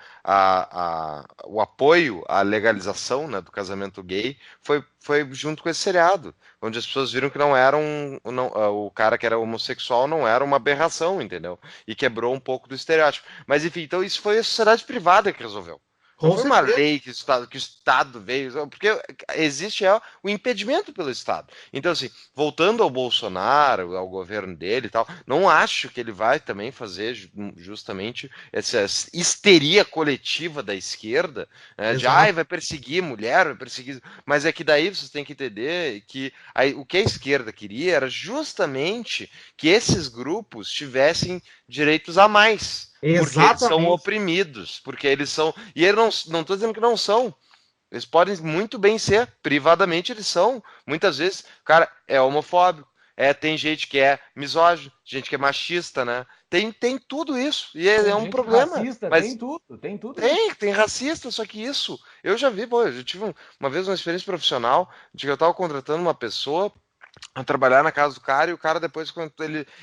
o apoio à legalização, né, do casamento gay, foi junto com esse seriado, onde as pessoas viram que não era o cara que era homossexual não era uma aberração, entendeu? E quebrou um pouco do estereótipo. Mas enfim, então isso foi a sociedade privada que resolveu. Não Com foi uma certeza. lei que o Estado veio, porque existe o impedimento pelo Estado. Então, assim, voltando ao Bolsonaro, ao governo dele e tal, não acho que ele vai também fazer justamente essa histeria coletiva da esquerda, né, de Exato. vai perseguir mulher, vai perseguir. Mas é que daí vocês têm que entender que o que a esquerda queria era justamente que esses grupos tivessem direitos a mais. Porque eles são Exatamente. oprimidos, porque eles são. E eu não estou dizendo que não são. Eles podem muito bem ser, privadamente eles são. Muitas vezes, o cara é homofóbico, tem gente que é misógino, gente que é machista, né? Tem tudo isso. E é Tem um gente problema. racista, Mas tem tudo isso. tem racista, só que isso. Eu já vi, pô, eu já tive uma vez uma experiência profissional de que eu estava contratando uma pessoa a trabalhar na casa do cara e o cara depois quando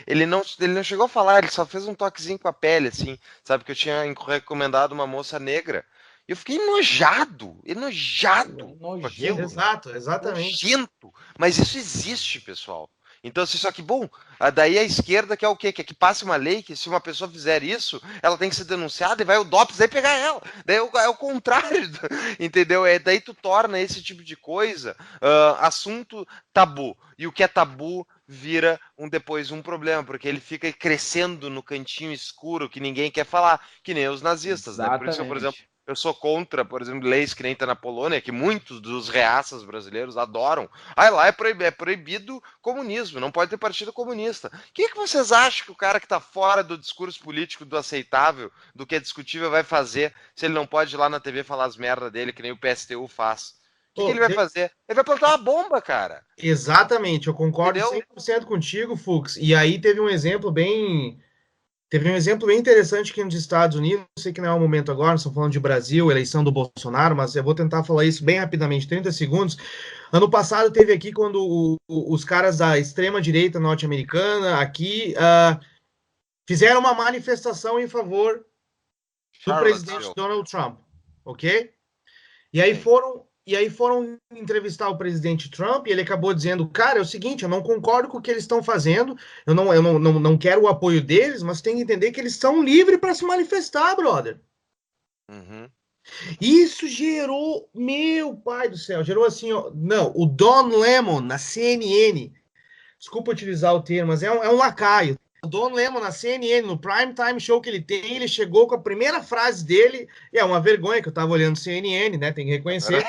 ele não chegou a falar, ele só fez um toquezinho com a pele assim, sabe que eu tinha recomendado uma moça negra. E eu fiquei enojado com aquilo, Nojento. Exato, exatamente. nojento. Mas isso existe, pessoal. Então, assim, só que, bom, daí a esquerda quer o quê? Quer que passe uma lei que se uma pessoa fizer isso, ela tem que ser denunciada e vai o DOPS aí pegar ela. Daí é o contrário, entendeu? Daí tu torna esse tipo de coisa assunto tabu. E o que é tabu vira depois um problema, porque ele fica crescendo no cantinho escuro que ninguém quer falar, que nem os nazistas, né? Por isso, por exemplo, Exatamente. eu sou contra, por exemplo, leis que nem tá na Polônia, que muitos dos reaças brasileiros adoram. Lá é proibido comunismo, não pode ter partido comunista. O que vocês acham que o cara que está fora do discurso político, do aceitável, do que é discutível, vai fazer se ele não pode ir lá na TV falar as merdas dele, que nem o PSTU faz? O que Pô, ele vai fazer? Ele vai plantar uma bomba, cara. exatamente, eu concordo Entendeu? 100% contigo, Fux. E aí teve um exemplo bem interessante aqui nos Estados Unidos. Eu sei que não é o momento agora, nós estamos falando de Brasil, eleição do Bolsonaro, mas eu vou tentar falar isso bem rapidamente, 30 segundos. Ano passado teve aqui quando os caras da extrema-direita norte-americana aqui fizeram uma manifestação em favor do presidente Charlottesville. Donald Trump, ok? E aí Sim. foram entrevistar o presidente Trump e ele acabou dizendo, cara, é o seguinte, eu não concordo com o que eles estão fazendo, eu não quero o apoio deles, mas tem que entender que eles são livres para se manifestar, brother. Uhum. Isso gerou, meu pai do céu, gerou assim, ó, não, o Don Lemon na CNN, desculpa utilizar o termo, mas é um lacaio. O Don Lemon na CNN, no prime time show que ele tem, ele chegou com a primeira frase dele, e é uma vergonha que eu tava olhando CNN, né? Tem que reconhecer.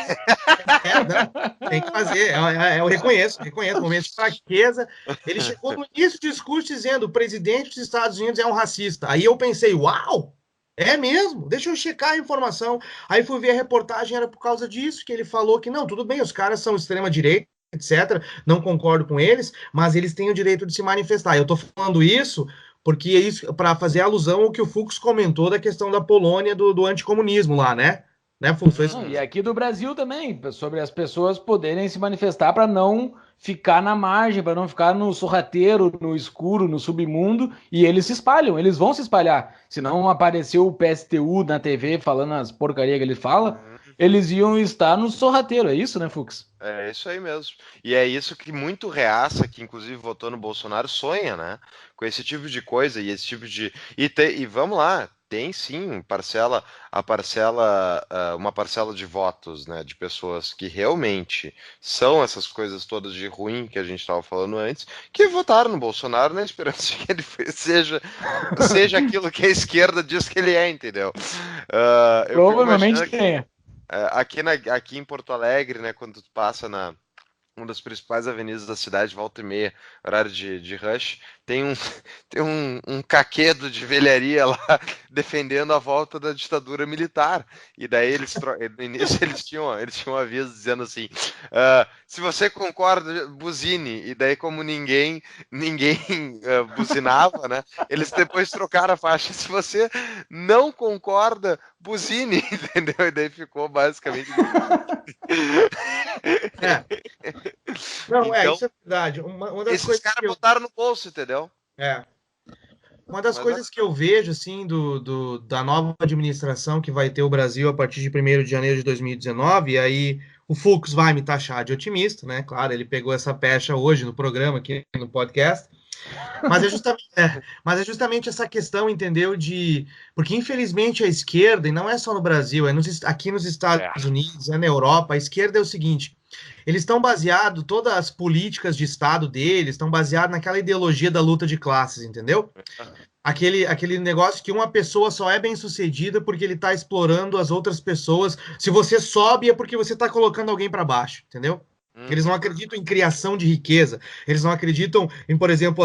Não, tem que fazer. Eu reconheço, momento de fraqueza. Ele chegou no início do discurso dizendo: o presidente dos Estados Unidos é um racista. Aí eu pensei: uau! É mesmo? Deixa eu checar a informação. Aí fui ver a reportagem, era por causa disso que ele falou que não, tudo bem, os caras são extrema-direita, etc. Não concordo com eles, mas eles têm o direito de se manifestar. Eu tô falando isso porque é isso para fazer alusão ao que o Fux comentou da questão da Polônia, do anticomunismo lá, né? Né, Fux? Não, e Uhum. aqui do Brasil também, sobre as pessoas poderem se manifestar para não ficar na margem, para não ficar no sorrateiro, no escuro, no submundo, e eles se espalham, eles vão se espalhar. Se não apareceu o PSTU na TV falando as porcarias que ele fala, Uhum. eles iam estar no sorrateiro, é isso, né, Fux? É isso aí mesmo. E é isso que muito reaça, que inclusive votou no Bolsonaro, sonha, né? Com esse tipo de coisa e esse tipo de. E vamos lá. tem sim uma parcela de votos, né, de pessoas que realmente são essas coisas todas de ruim que a gente estava falando antes, que votaram no Bolsonaro na esperança de que ele seja aquilo que a esquerda diz que ele é, entendeu? Eu fico Provavelmente imaginando tenha. aqui em Porto Alegre, né, quando tu passa na uma das principais avenidas da cidade, volta e meia, horário de rush, tem um, tem um caquedo de velharia lá defendendo a volta da ditadura militar. E daí no início eles tinham um aviso dizendo assim: se você concorda, buzine. E daí, como ninguém buzinava, né? Eles depois trocaram a faixa. Se você não concorda, buzine, entendeu? E daí ficou basicamente. É. Não, Então, isso é verdade. Uma das esses coisas caras que eu, botaram no bolso, entendeu? é, uma das Mas coisas que eu vejo, assim, da nova administração que vai ter o Brasil a partir de 1º de janeiro de 2019, e aí o Fux vai me taxar de otimista, né? Claro, ele pegou essa pecha hoje no programa, aqui no podcast, mas é justamente essa questão, entendeu? Porque infelizmente a esquerda, e não é só no Brasil, aqui nos É. Estados Unidos, é na Europa, a esquerda é o seguinte: eles estão baseados, todas as políticas de Estado deles estão baseadas naquela ideologia da luta de classes, entendeu? Aquele negócio que uma pessoa só é bem-sucedida porque ele está explorando as outras pessoas. Se você sobe é porque você está colocando alguém para baixo, entendeu? Eles não acreditam em criação de riqueza. Eles não acreditam em, por exemplo,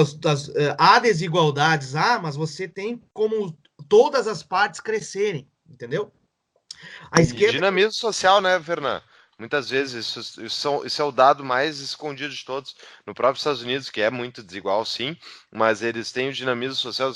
há desigualdades. Mas você tem como todas as partes crescerem, entendeu? A E esquerda. dinamismo social, né, Fernando? Muitas vezes isso é o dado mais escondido de todos. No próprio Estados Unidos, que é muito desigual, sim, mas eles têm o dinamismo social.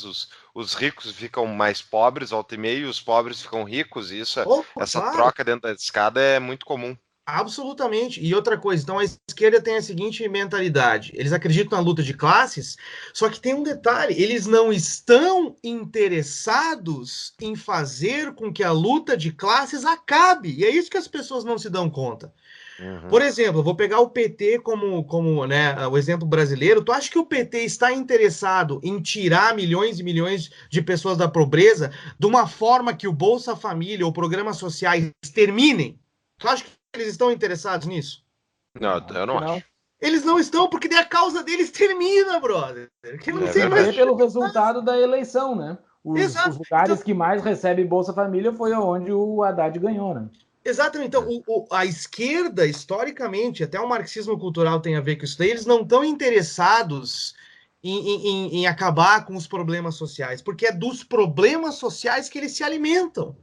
Os ricos ficam mais pobres, volta e meia, e os pobres ficam ricos. E Opa, essa claro. troca dentro da escada é muito comum. Absolutamente. E outra coisa, então a esquerda tem a seguinte mentalidade: eles acreditam na luta de classes, só que tem um detalhe: eles não estão interessados em fazer com que a luta de classes acabe. E é isso que as pessoas não se dão conta. Uhum. Por exemplo, eu vou pegar o PT como né, o exemplo brasileiro. Tu acha que o PT está interessado em tirar milhões e milhões de pessoas da pobreza de uma forma que o Bolsa Família ou programas sociais terminem? Tu acha que eles estão interessados nisso? Não, Não, eu acho não que não. acho. Eles não estão, porque daí a causa deles termina, brother. Que E não É tem se mais. vê verdade. pelo resultado da eleição, né? Os Exato. Então, lugares que mais recebem Bolsa Família foi onde o Haddad ganhou, né? exatamente. Então, a esquerda, historicamente, até o marxismo cultural tem a ver com isso daí, eles não estão interessados em acabar com os problemas sociais, porque é dos problemas sociais que eles se alimentam.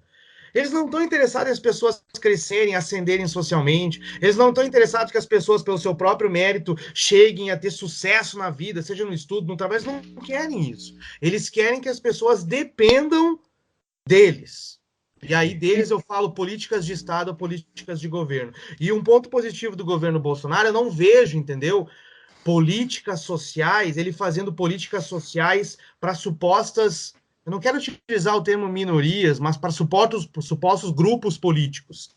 Eles não estão interessados em as pessoas crescerem, ascenderem socialmente. Eles não estão interessados que as pessoas, pelo seu próprio mérito, cheguem a ter sucesso na vida, seja no estudo, no trabalho. Eles não querem isso. Eles querem que as pessoas dependam deles. E aí, deles, eu falo políticas de Estado, políticas de governo. E um ponto positivo do governo Bolsonaro, eu não vejo, entendeu? Políticas sociais, ele fazendo políticas sociais para supostas. Eu não quero utilizar o termo minorias, mas para supostos grupos políticos.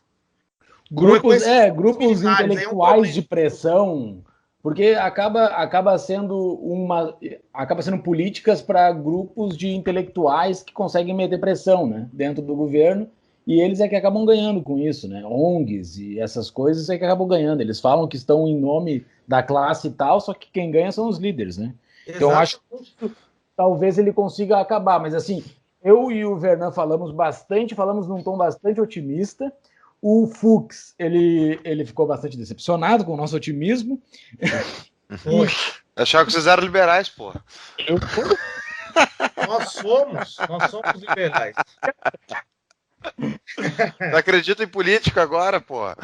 Com esses Grupos militares, aí é um intelectuais problema. de pressão, porque acaba sendo políticas para grupos de intelectuais que conseguem meter pressão, né, dentro do governo, e eles é que acabam ganhando com isso, né? ONGs e essas coisas é que acabam ganhando. Eles falam que estão em nome da classe e tal, só que quem ganha são os líderes, né? Então acho Exatamente. que talvez ele consiga acabar, mas assim, eu e o Vernan falamos num tom bastante otimista. O Fux, ele ficou bastante decepcionado com o nosso otimismo. Foi. Achava que vocês eram liberais, porra. Eu, Nós somos liberais. Não acredita em política agora, porra.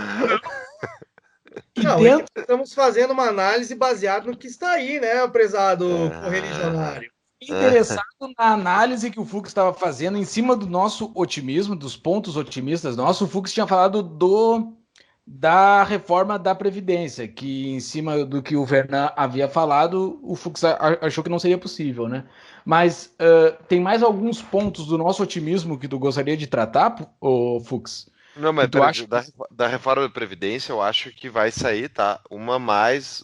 e Não, é que dentro, estamos fazendo uma análise baseada no que está aí, né, prezado Ah, correligionário? interessado na análise que o Fux estava fazendo em cima do nosso otimismo, dos pontos otimistas nossos, o Fux tinha falado da reforma da Previdência, que em cima do que o Vernan havia falado, o Fux achou que não seria possível, né? Mas tem mais alguns pontos do nosso otimismo que tu gostaria de tratar, o Fux? Não, Que mas tu acha da reforma da Previdência, eu acho que vai sair, tá?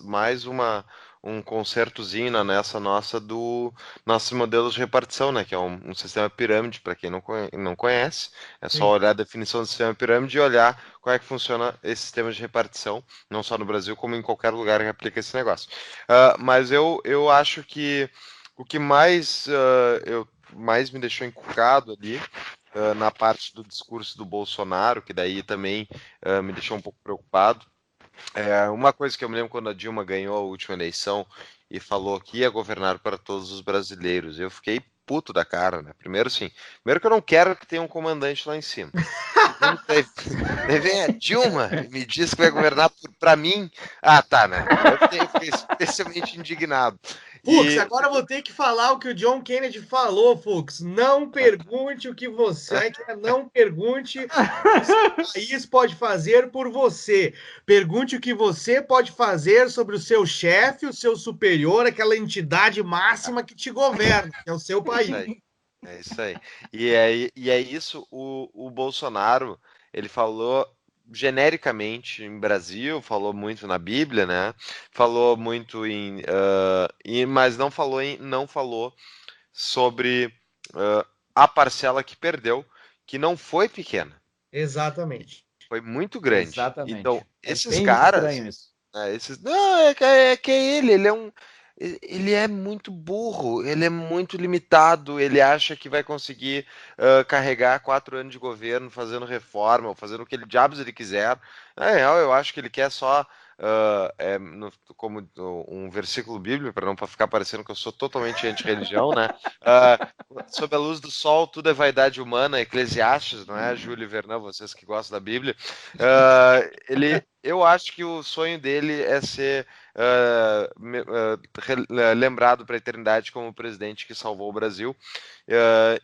Mais uma. um concertozinho nessa nossa do nossos modelos de repartição, né? Que é um sistema pirâmide, para quem não conhece. É só olhar a definição do sistema pirâmide e olhar como é que funciona esse sistema de repartição, não só no Brasil, como em qualquer lugar que aplica esse negócio. Mas eu acho que o que mais me deixou encucado ali na parte do discurso do Bolsonaro, que daí também me deixou um pouco preocupado. Uma coisa que eu me lembro quando a Dilma ganhou a última eleição e falou que ia governar para todos os brasileiros, eu fiquei puto da cara, né? Primeiro que eu não quero que tenha um comandante lá em cima. Daí vem a Dilma e me diz que vai governar para mim. Ah, tá, né? Eu fiquei especialmente indignado. Fux, agora eu vou ter que falar o que o John Kennedy falou, Fux. Não pergunte o que você quer, não pergunte o que o país pode fazer por você. Pergunte o que você pode fazer sobre o seu chefe, o seu superior, aquela entidade máxima que te governa, que é o seu país. É isso aí. E é isso, o Bolsonaro, ele falou genericamente em Brasil, falou muito na Bíblia, né? Falou muito mas não falou sobre a parcela que perdeu, que não foi pequena. Exatamente. Foi muito grande. Exatamente. Então, esses bem caras, estranho isso. ele é muito burro, ele é muito limitado, ele acha que vai conseguir carregar 4 anos de governo fazendo reforma, ou fazendo o que diabos ele quiser. Na real, eu acho que ele quer só, como um versículo bíblico, para não ficar parecendo que eu sou totalmente anti-religião, né? Sob a luz do sol, tudo é vaidade humana, Eclesiastes, não é, Júlio e Vernon, vocês que gostam da Bíblia. Eu acho que o sonho dele é ser lembrado para a eternidade como o presidente que salvou o Brasil.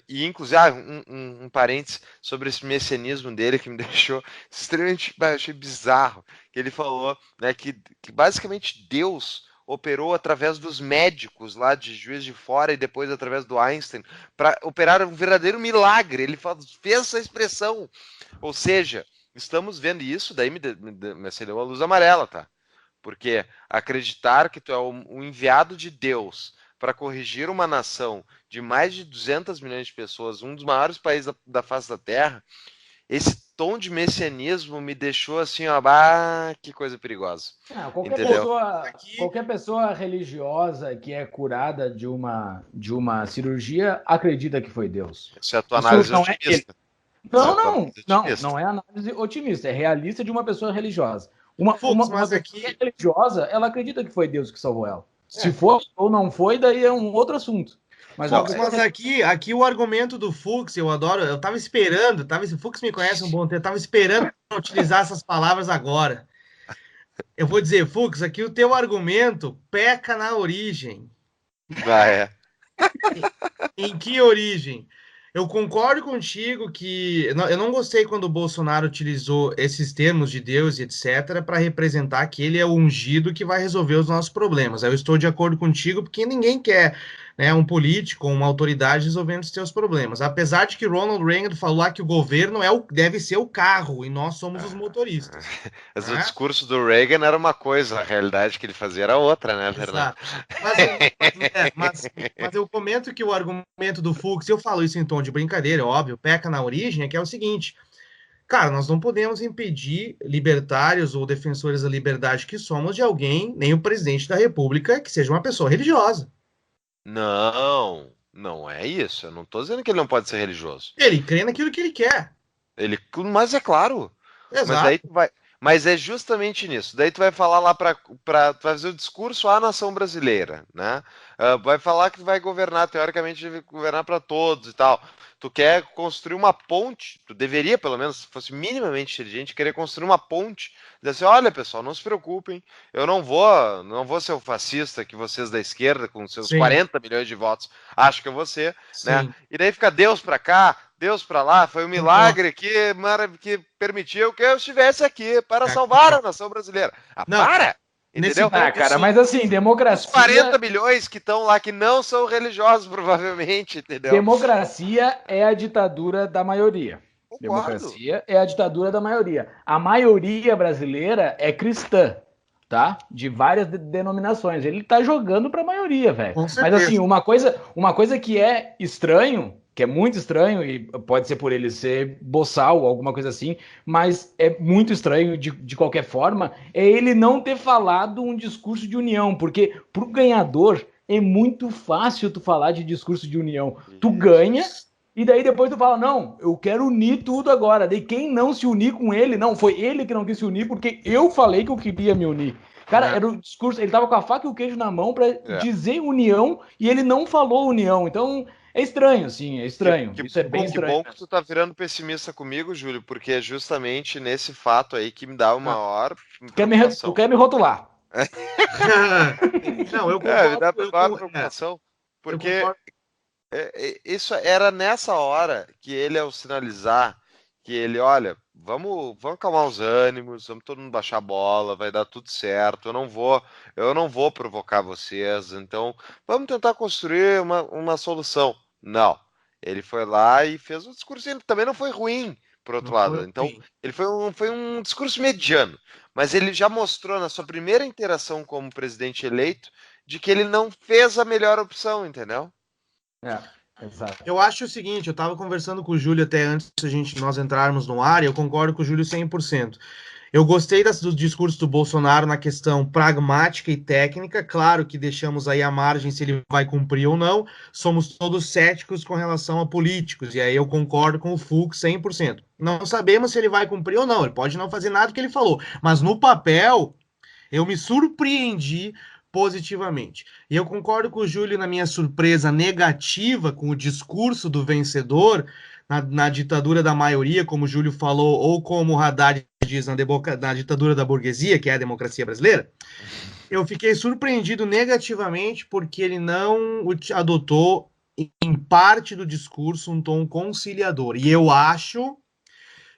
E inclusive, um parênteses sobre esse messianismo dele que me deixou extremamente, achei bizarro, que ele falou, né, que basicamente Deus operou através dos médicos lá de Juiz de Fora e depois através do Einstein para operar um verdadeiro milagre. Ele fez essa expressão, ou seja, estamos vendo isso, daí me acendeu a luz amarela, tá? Porque acreditar que tu é o enviado de Deus para corrigir uma nação de mais de 200 milhões de pessoas, um dos maiores países da face da Terra, esse tom de messianismo me deixou assim, ó, que coisa perigosa. Qualquer pessoa religiosa que é curada de uma cirurgia acredita que foi Deus. Isso é a tua análise otimista. Não é análise otimista, é realista de uma pessoa religiosa. Uma pessoa religiosa, ela acredita que foi Deus que salvou ela. Se for ou não foi, daí é um outro assunto. Mas aqui o argumento do Fux, eu adoro, eu tava esperando, o Fux me conhece um bom tempo, eu tava esperando utilizar essas palavras agora. Eu vou dizer, Fux, aqui o teu argumento peca na origem. Em que origem? Eu concordo contigo que eu não gostei quando o Bolsonaro utilizou esses termos de Deus e etc. para representar que ele é o ungido que vai resolver os nossos problemas. Eu estou de acordo contigo porque ninguém quer, né, um político, uma autoridade resolvendo os seus problemas. Apesar de que Ronald Reagan falou lá que o governo deve ser o carro e nós somos os motoristas. Mas o discurso do Reagan era uma coisa, a realidade que ele fazia era outra, né, Fernando? Mas eu comento que o argumento do Fux, eu falo isso em tom de brincadeira, óbvio, peca na origem, é que é o seguinte, cara, nós não podemos impedir libertários ou defensores da liberdade que somos de alguém, nem o presidente da República, que seja uma pessoa religiosa. Não é isso. Eu não estou dizendo que ele não pode ser religioso. Ele crê naquilo que ele quer. Mas é claro. Exato. Mas daí mas é justamente nisso. Daí tu vai falar lá para fazer o discurso à nação brasileira, né? Vai falar que vai governar, teoricamente, vai governar para todos e tal. Tu quer construir uma ponte, tu deveria, pelo menos, se fosse minimamente inteligente, querer construir uma ponte, dizer assim, olha, pessoal, não se preocupem, eu não vou ser o fascista que vocês da esquerda, com seus 40 milhões de votos, acham que eu vou ser, né? E daí fica Deus para cá, Deus para lá, foi um milagre que permitiu que eu estivesse aqui para salvar a nação brasileira. Para! Entendeu? Cara, mas assim, democracia... Os 40 milhões que estão lá, que não são religiosos, provavelmente, entendeu? Democracia é a ditadura da maioria. Democracia é a ditadura da maioria. A maioria brasileira é cristã. tá? De várias denominações. Ele tá jogando para a maioria, velho. Com Mas certeza. assim, uma coisa que é estranho, que é muito estranho, e pode ser por ele ser boçal ou alguma coisa assim, mas é muito estranho de qualquer forma, é ele não ter falado um discurso de união, porque pro ganhador é muito fácil tu falar de discurso de união. Tu ganha. E daí depois tu fala, não, eu quero unir tudo agora. Daí quem não se unir com ele, não, foi ele que não quis se unir, porque eu falei que eu queria me unir. Cara, era o discurso, ele tava com a faca e o queijo na mão para dizer união e ele não falou união. Então, é estranho, assim, é estranho. Isso é bem estranho. Que bom que tu tá virando pessimista comigo, Júlio, porque é justamente nesse fato aí que me dá uma maior Tu quer me rotular. Não, eu concordo. Me dá maior preocupação, porque isso era nessa hora que ele, ao sinalizar que ele, olha, vamos acalmar os ânimos, vamos todo mundo baixar a bola, vai dar tudo certo, eu não vou provocar vocês, então vamos tentar construir uma solução. Não, ele foi lá e fez um discurso, ele também não foi ruim, por outro lado, então ele foi um discurso mediano, mas ele já mostrou na sua primeira interação como presidente eleito de que ele não fez a melhor opção, entendeu? Exato. Eu acho o seguinte, eu estava conversando com o Júlio até antes de nós entrarmos no ar, e eu concordo com o Júlio 100%. Eu gostei do discurso do Bolsonaro na questão pragmática e técnica, claro que deixamos aí a margem se ele vai cumprir ou não, somos todos céticos com relação a políticos, e aí eu concordo com o Fux 100%. Não sabemos se ele vai cumprir ou não, ele pode não fazer nada do que ele falou, mas no papel eu me surpreendi positivamente. E eu concordo com o Júlio na minha surpresa negativa com o discurso do vencedor na ditadura da maioria, como o Júlio falou, ou como o Haddad diz na ditadura da burguesia, que é a democracia brasileira. Eu fiquei surpreendido negativamente porque ele não adotou, em parte do discurso, um tom conciliador. E eu acho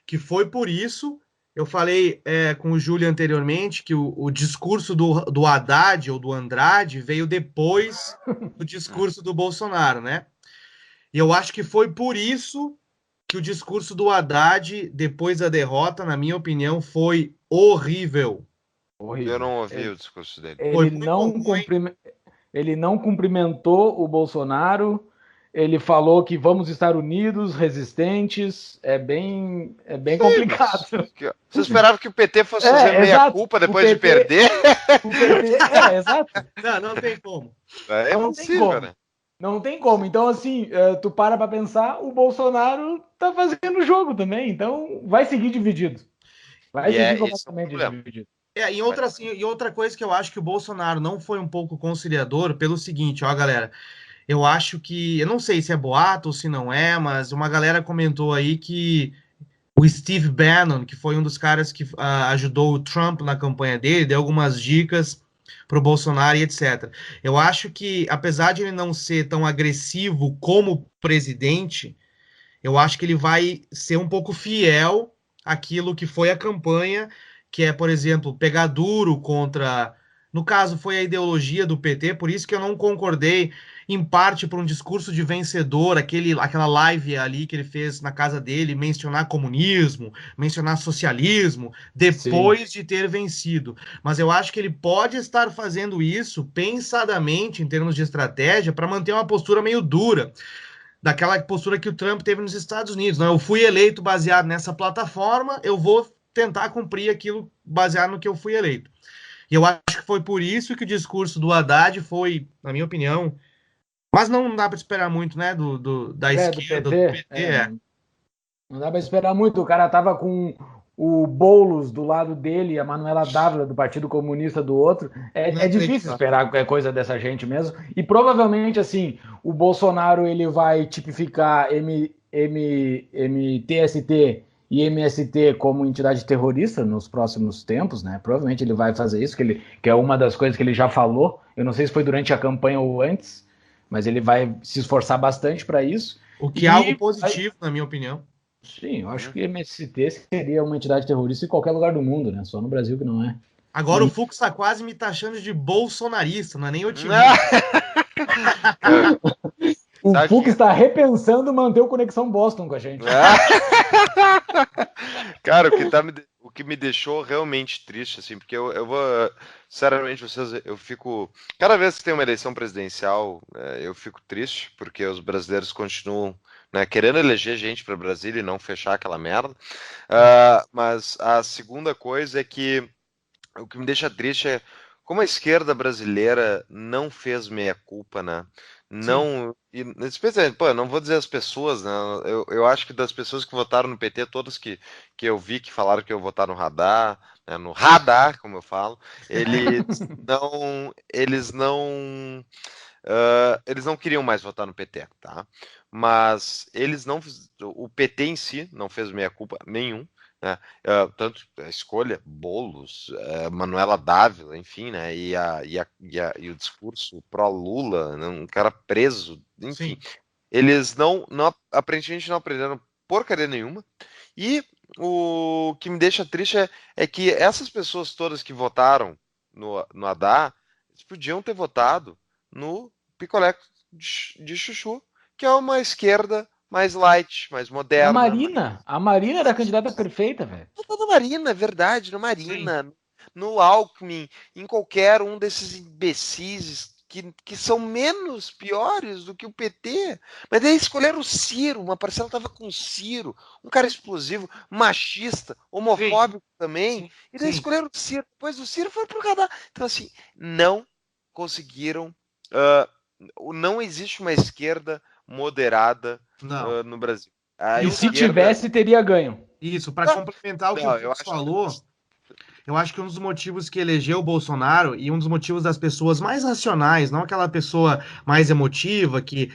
que foi por isso. Eu falei com o Júlio anteriormente que o discurso do Haddad ou do Andrade veio depois do discurso do Bolsonaro, né? E eu acho que foi por isso que o discurso do Haddad, depois da derrota, na minha opinião, foi horrível. Eu não ouvi o discurso dele. Ele não cumprimentou o Bolsonaro. Ele falou que vamos estar unidos, resistentes. É bem complicado. Você esperava que o PT fosse fazer meia-culpa depois de perder? O PT, exato. Não tem como. É impossível, né? Não tem como. Então, assim, tu para pensar, o Bolsonaro tá fazendo o jogo também. Então, vai seguir dividido. Vai seguir completamente dividido. E outra coisa que eu acho que o Bolsonaro não foi um pouco conciliador pelo seguinte, ó, galera. Eu acho que, eu não sei se é boato ou se não é, mas uma galera comentou aí que o Steve Bannon, que foi um dos caras que ajudou o Trump na campanha dele, deu algumas dicas para o Bolsonaro e etc. Eu acho que, apesar de ele não ser tão agressivo como presidente, eu acho que ele vai ser um pouco fiel àquilo que foi a campanha, que é, por exemplo, pegar duro contra... No caso, foi a ideologia do PT, por isso que eu não concordei, em parte, por um discurso de vencedor, aquela live ali que ele fez na casa dele, mencionar comunismo, mencionar socialismo, depois de ter vencido. Mas eu acho que ele pode estar fazendo isso pensadamente, em termos de estratégia, para manter uma postura meio dura, daquela postura que o Trump teve nos Estados Unidos. Não, eu fui eleito baseado nessa plataforma, eu vou tentar cumprir aquilo baseado no que eu fui eleito. E eu acho que foi por isso que o discurso do Haddad foi, na minha opinião, mas não dá para esperar muito, né, da esquerda, do PT. Não dá para esperar muito. O cara tava com o Boulos do lado dele e a Manuela Dávila do Partido Comunista do outro. É difícil esperar qualquer coisa dessa gente mesmo. E provavelmente, assim, o Bolsonaro ele vai tipificar MTST e MST como entidade terrorista nos próximos tempos, né? Provavelmente ele vai fazer isso, que é uma das coisas que ele já falou. Eu não sei se foi durante a campanha ou antes, mas ele vai se esforçar bastante para isso. O que é algo positivo, na minha opinião. Sim, eu acho que MST seria uma entidade terrorista em qualquer lugar do mundo, né? Só no Brasil que não é. Agora o Fux tá quase me taxando de bolsonarista, não é nem otimista. O Fux está repensando manter o Conexão Boston com a gente. Cara, o que me deixou realmente triste, assim, porque eu vou, sinceramente, eu fico, cada vez que tem uma eleição presidencial, eu fico triste, porque os brasileiros continuam, né, querendo eleger gente para Brasília e não fechar aquela merda. Mas a segunda coisa é que o que me deixa triste é como a esquerda brasileira não fez meia-culpa, né? Sim. Não, e especialmente, pô, eu não vou dizer as pessoas, né? Eu acho que das pessoas que votaram no PT, todas que eu vi que falaram que eu votar no radar, né, no radar, como eu falo, eles não queriam mais votar no PT, tá? Mas eles não, o PT em si não fez meia-culpa nenhum, né? Tanto a escolha, Boulos, Manuela Dávila, enfim, né? E o discurso pró-Lula, né? Um cara preso, enfim. Sim. Eles aparentemente não aprenderam porcaria nenhuma. E o que me deixa triste é que essas pessoas todas que votaram no Haddad, eles podiam ter votado no Picolé de Chuchu, que é uma esquerda mais light, mais moderna. A Marina era a candidata perfeita, velho. No Marina, é verdade, no Sim. Marina, no Alckmin, em qualquer um desses imbecis que são menos piores do que o PT. Mas daí escolheram o Ciro, uma parcela estava com o Ciro, um cara explosivo, machista, Sim. homofóbico também. Sim. E daí Sim. escolheram o Ciro, depois o Ciro foi pro radar. Então, assim, não conseguiram. ah, não existe uma esquerda moderada Não. no Brasil. A E E se outra esquerda. tivesse, teria ganho. Isso, para Não, complementar o que o não, eu Fux acho. falou, eu acho que um dos motivos que elegeu o Bolsonaro e um dos motivos das pessoas mais racionais, não aquela pessoa mais emotiva que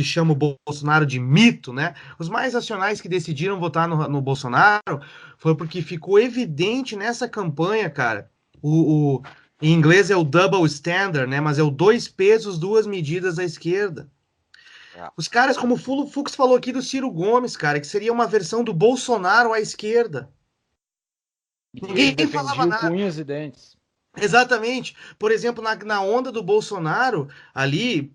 chama o Bolsonaro de mito, né? Os mais racionais que decidiram votar no Bolsonaro foi porque ficou evidente nessa campanha, cara. Em inglês é o double standard, né? Mas é o dois pesos, duas medidas da esquerda. É. Os caras, como o Fux falou aqui do Ciro Gomes, cara, que seria uma versão do Bolsonaro à esquerda. E ele Ninguém falava defendia o com nada. unhas e dentes. Exatamente. Por exemplo, na onda do Bolsonaro, ali,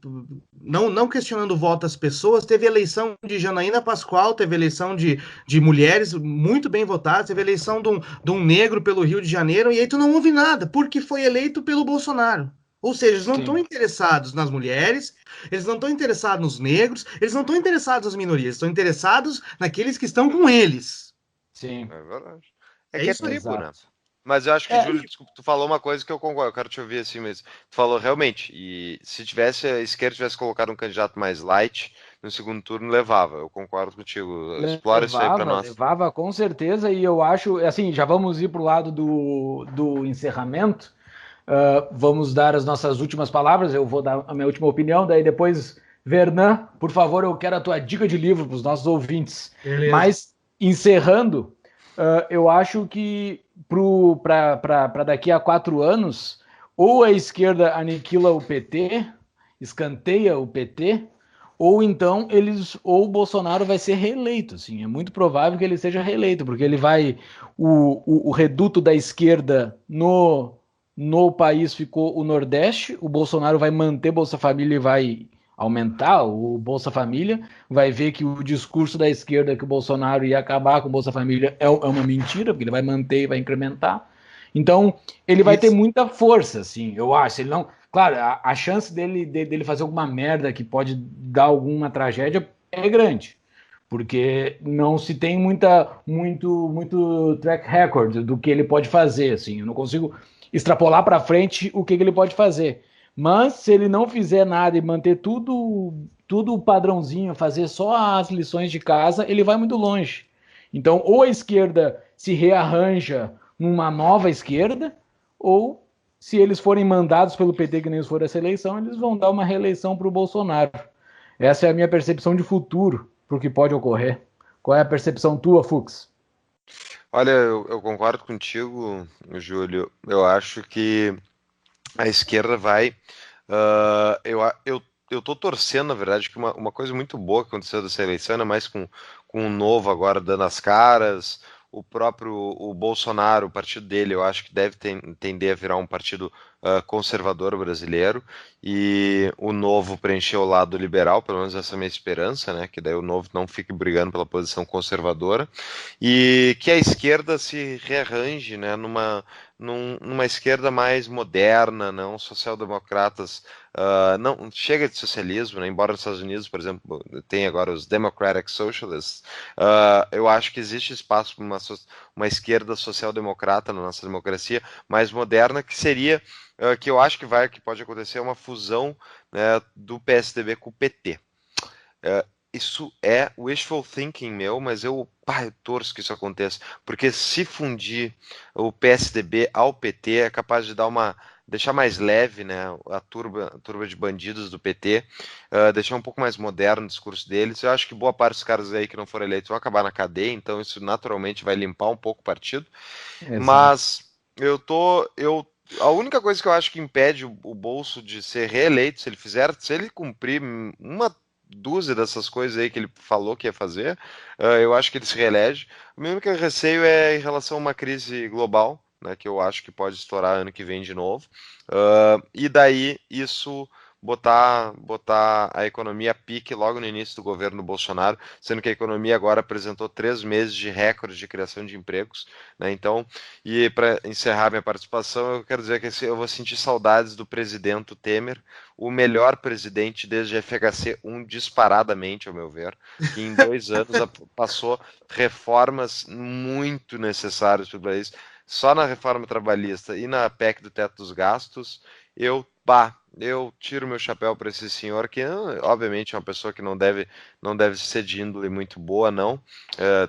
não questionando o voto das pessoas, teve eleição de Janaína Pascoal, teve eleição de mulheres muito bem votadas, teve eleição de um negro pelo Rio de Janeiro, e aí tu não ouve nada, porque foi eleito pelo Bolsonaro. Ou seja, eles não estão Sim, interessados nas mulheres, eles não estão interessados nos negros, eles não estão interessados nas minorias, estão interessados naqueles que estão com eles. sim, É verdade. É É que é isso aí. tribo, né? exato. Mas eu acho que, É, Júlio, desculpa, tu falou uma coisa que eu concordo, eu quero te ouvir assim mesmo. Tu falou realmente, e se tivesse a esquerda tivesse colocado um candidato mais light, no segundo turno levava. Eu concordo contigo. Explora isso aí pra levava, nós. levava com certeza, e eu acho, assim, já vamos ir para o lado do encerramento. Vamos dar as nossas últimas palavras, eu vou dar a minha última opinião, daí depois, Vernan, por favor, eu quero a tua dica de livro para os nossos ouvintes. Beleza. Mas, encerrando, eu acho que para daqui a 4 anos, ou a esquerda aniquila o PT, escanteia o PT, ou então ou o Bolsonaro vai ser reeleito, assim, é muito provável que ele seja reeleito, porque ele vai, o reduto da esquerda no país ficou o Nordeste, o Bolsonaro vai manter Bolsa Família e vai aumentar o Bolsa Família, vai ver que o discurso da esquerda que o Bolsonaro ia acabar com o Bolsa Família é uma mentira, porque ele vai manter e vai incrementar. Então, ele vai ter Isso. muita força, assim, eu acho. Ele não, claro, a chance dele fazer alguma merda que pode dar alguma tragédia é grande, porque não se tem muito track record do que ele pode fazer, assim. Eu não consigo extrapolar para frente o que ele pode fazer. Mas se ele não fizer nada e manter tudo padrãozinho, fazer só as lições de casa, ele vai muito longe. Então, ou a esquerda se rearranja numa nova esquerda, ou se eles forem mandados pelo PT, que nem eles foram essa eleição, eles vão dar uma reeleição para o Bolsonaro. Essa é a minha percepção de futuro para o que pode ocorrer. Qual é a percepção tua, Fux? Olha, eu concordo contigo, Júlio. Eu acho que a esquerda vai. Eu tô torcendo, na verdade, que uma coisa muito boa que aconteceu dessa eleição, ainda mais com o Novo agora dando as caras, o Bolsonaro, o partido dele, eu acho que deve tender a virar um partido conservador brasileiro, e o Novo preencheu o lado liberal, pelo menos essa é a minha esperança, né? Que daí o Novo não fique brigando pela posição conservadora, e que a esquerda se rearranje, né, numa esquerda mais moderna, não social-democratas. Não chega de socialismo, né? Embora nos Estados Unidos, por exemplo, tem agora os Democratic Socialists. Eu acho que existe espaço para uma esquerda social-democrata na nossa democracia, mais moderna, que seria, que eu acho que pode acontecer, uma fusão, né, do PSDB com o PT. Isso é wishful thinking meu, mas eu torço que isso aconteça, porque se fundir o PSDB ao PT é capaz de deixar mais leve, né, a turba de bandidos do PT, deixar um pouco mais moderno o discurso deles. Eu acho que boa parte dos caras aí que não foram eleitos vão acabar na cadeia, então isso naturalmente vai limpar um pouco o partido. Exato. Mas a única coisa que eu acho que impede o Bolso de ser reeleito, se ele cumprir uma dúzia dessas coisas aí que ele falou que ia fazer, eu acho que ele se reelege. O meu único receio é em relação a uma crise global, né, que eu acho que pode estourar ano que vem de novo, e daí isso botar a economia a pique logo no início do governo do Bolsonaro, sendo que a economia agora apresentou 3 meses de recorde de criação de empregos, né? Então, e para encerrar minha participação, eu quero dizer que eu vou sentir saudades do presidente Temer, o melhor presidente desde a FHC 1, disparadamente, ao meu ver, que em 2 anos passou reformas muito necessárias para o país. Só na reforma trabalhista e na PEC do teto dos gastos, eu tiro meu chapéu para esse senhor, que obviamente é uma pessoa que não deve ser de índole muito boa, não,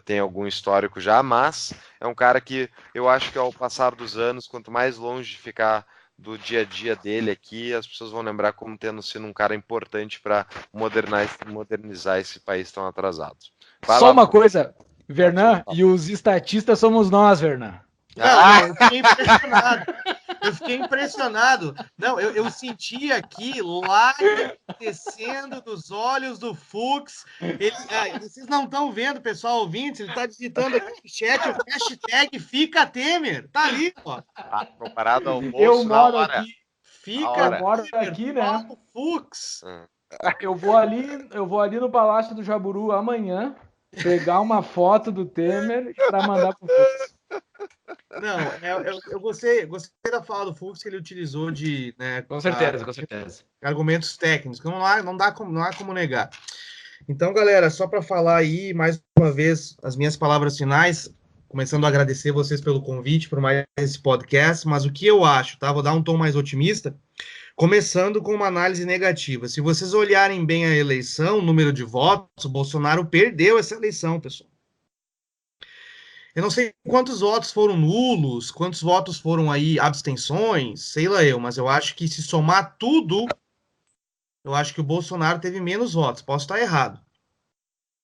tem algum histórico já, mas é um cara que eu acho que ao passar dos anos, quanto mais longe ficar do dia a dia dele aqui, as pessoas vão lembrar como tendo sido um cara importante para modernizar esse país tão atrasado. Só uma coisa, Vernan, e os estatistas somos nós, Vernan. Não, eu fiquei impressionado. fiquei impressionado. Não, eu senti aqui lágrimas descendo dos olhos do Fux. Vocês não estão vendo, pessoal ouvintes, ele está digitando aqui no chat o hashtag Fica Temer. Tá ali, ó. Comparado ao bolso, eu moro aqui. Eu moro aqui, né? Fux. Eu vou ali no Palácio do Jaburu amanhã pegar uma foto do Temer para mandar pro Fux. Não, eu gostei da fala do Fux que ele utilizou de, né, com certeza. Argumentos técnicos, que não há como negar. Então, galera, só para falar aí mais uma vez as minhas palavras finais, começando a agradecer vocês pelo convite, por mais esse podcast, mas o que eu acho, tá? Vou dar um tom mais otimista, começando com uma análise negativa. Se vocês olharem bem a eleição, o número de votos, o Bolsonaro perdeu essa eleição, pessoal. Eu não sei quantos votos foram nulos, quantos votos foram aí abstenções, sei lá mas eu acho que se somar tudo, eu acho que o Bolsonaro teve menos votos. Posso estar errado.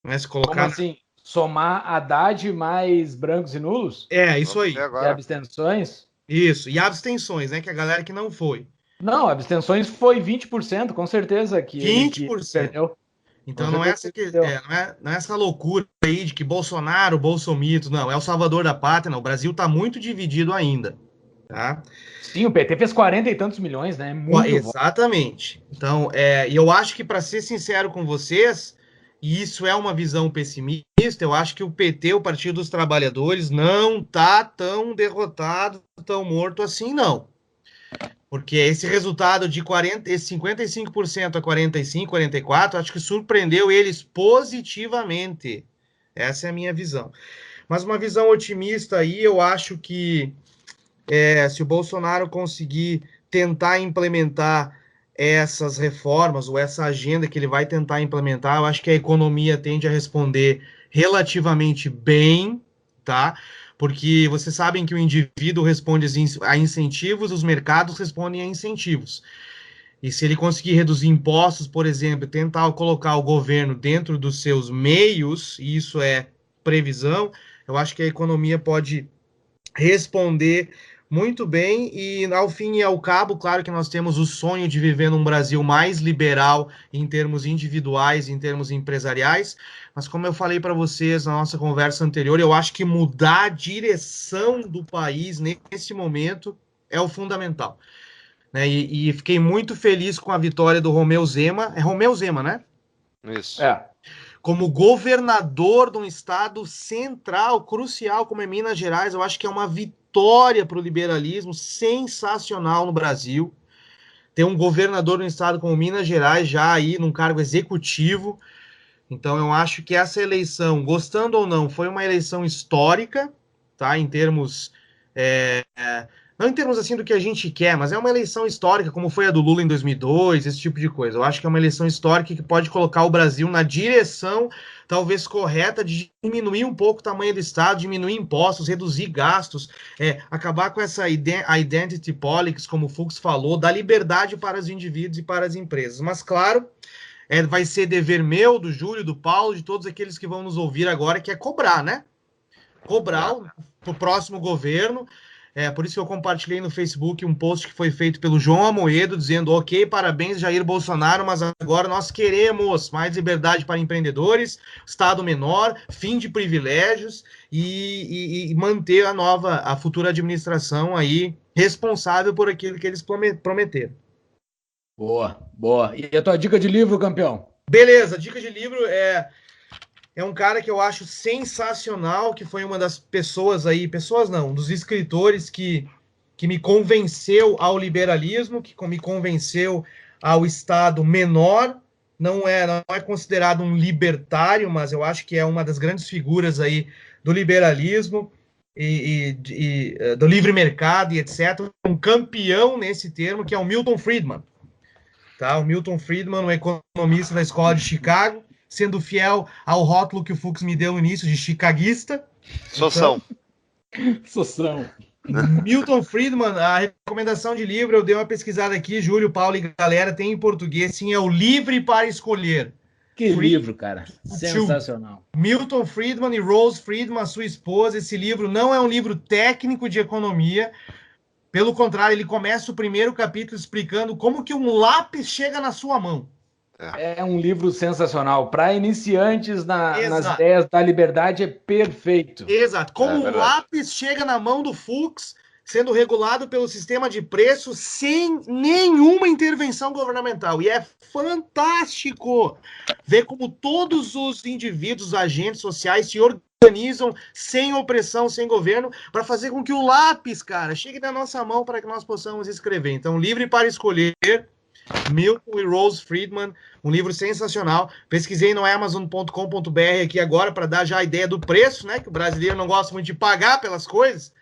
Né? Se colocar... Como assim? Somar Haddad mais brancos e nulos? Isso aí. E abstenções? Isso, e abstenções, né? Que a galera que não foi. Não, abstenções foi 20%, com certeza. Que 20%. Ele perdeu. Então não é essa loucura aí de que Bolsonaro, Bolsomito, não, é o salvador da pátria, não. O Brasil está muito dividido ainda, tá? Sim, o PT fez 40 e tantos milhões, né? Muito exatamente. Bom. Então, e eu acho que, para ser sincero com vocês, e isso é uma visão pessimista, eu acho que o PT, o Partido dos Trabalhadores, não tá tão derrotado, tão morto assim, não. Porque esse resultado de 55% a 45%, 44%, acho que surpreendeu eles positivamente. Essa é a minha visão. Mas uma visão otimista aí, eu acho que se o Bolsonaro conseguir tentar implementar essas reformas ou essa agenda que ele vai tentar implementar, eu acho que a economia tende a responder relativamente bem, tá? Porque vocês sabem que o indivíduo responde a incentivos, os mercados respondem a incentivos. E se ele conseguir reduzir impostos, por exemplo, tentar colocar o governo dentro dos seus meios, e isso é previsão, eu acho que a economia pode responder Muito bem, e ao fim e ao cabo, claro que nós temos o sonho de viver num Brasil mais liberal em termos individuais, em termos empresariais, mas como eu falei para vocês na nossa conversa anterior, eu acho que mudar a direção do país nesse momento é o fundamental, né? E fiquei muito feliz com a vitória do Romeu Zema, é Romeu Zema, né? Isso. Como governador de um estado central, crucial, como é Minas Gerais, eu acho que é uma vitória para o liberalismo sensacional no Brasil. Ter um governador de um estado como Minas Gerais já aí num cargo executivo. Então eu acho que essa eleição, gostando ou não, foi uma eleição histórica, tá? Em termos não em termos assim do que a gente quer, mas é uma eleição histórica, como foi a do Lula em 2002, esse tipo de coisa. Eu acho que é uma eleição histórica que pode colocar o Brasil na direção talvez correta de diminuir um pouco o tamanho do Estado, diminuir impostos, reduzir gastos, acabar com essa identity politics, como o Fux falou, dar liberdade para os indivíduos e para as empresas. Mas, claro, vai ser dever meu, do Júlio, do Paulo, de todos aqueles que vão nos ouvir agora, que é cobrar, né? Cobrar para o próximo governo. Por isso que eu compartilhei no Facebook um post que foi feito pelo João Amoedo, dizendo: ok, parabéns Jair Bolsonaro, mas agora nós queremos mais liberdade para empreendedores, Estado menor, fim de privilégios e manter a futura administração aí responsável por aquilo que eles prometeram. Boa, boa. E a tua dica de livro, campeão? Beleza, dica de livro é um cara que eu acho sensacional, que foi uma das pessoas não, um dos escritores que me convenceu ao liberalismo, que me convenceu ao Estado menor. Não é considerado um libertário, mas eu acho que é uma das grandes figuras aí do liberalismo e do livre mercado e etc. Um campeão nesse termo, que é o Milton Friedman. Tá? O Milton Friedman, um economista da Escola de Chicago, sendo fiel ao rótulo que o Fux me deu no início, de chicaguista. Soção. Soção. Milton Friedman, a recomendação de livro, eu dei uma pesquisada aqui, Júlio, Paulo e galera, tem em português, sim, é o Livre para Escolher. Que livro, cara. Sensacional. Milton Friedman e Rose Friedman, sua esposa. Esse livro não é um livro técnico de economia. Pelo contrário, ele começa o primeiro capítulo explicando como que um lápis chega na sua mão. É um livro sensacional. Para iniciantes nas ideias da liberdade, é perfeito. Exato. Como um lápis chega na mão do Fux, sendo regulado pelo sistema de preços sem nenhuma intervenção governamental. E é fantástico ver como todos os indivíduos, agentes sociais se organizam sem opressão, sem governo, para fazer com que o lápis, cara, chegue na nossa mão para que nós possamos escrever. Então, Livre para Escolher, Milton e Rose Friedman, um livro sensacional. Pesquisei no Amazon.com.br aqui agora para dar já a ideia do preço, né? Que o brasileiro não gosta muito de pagar pelas coisas.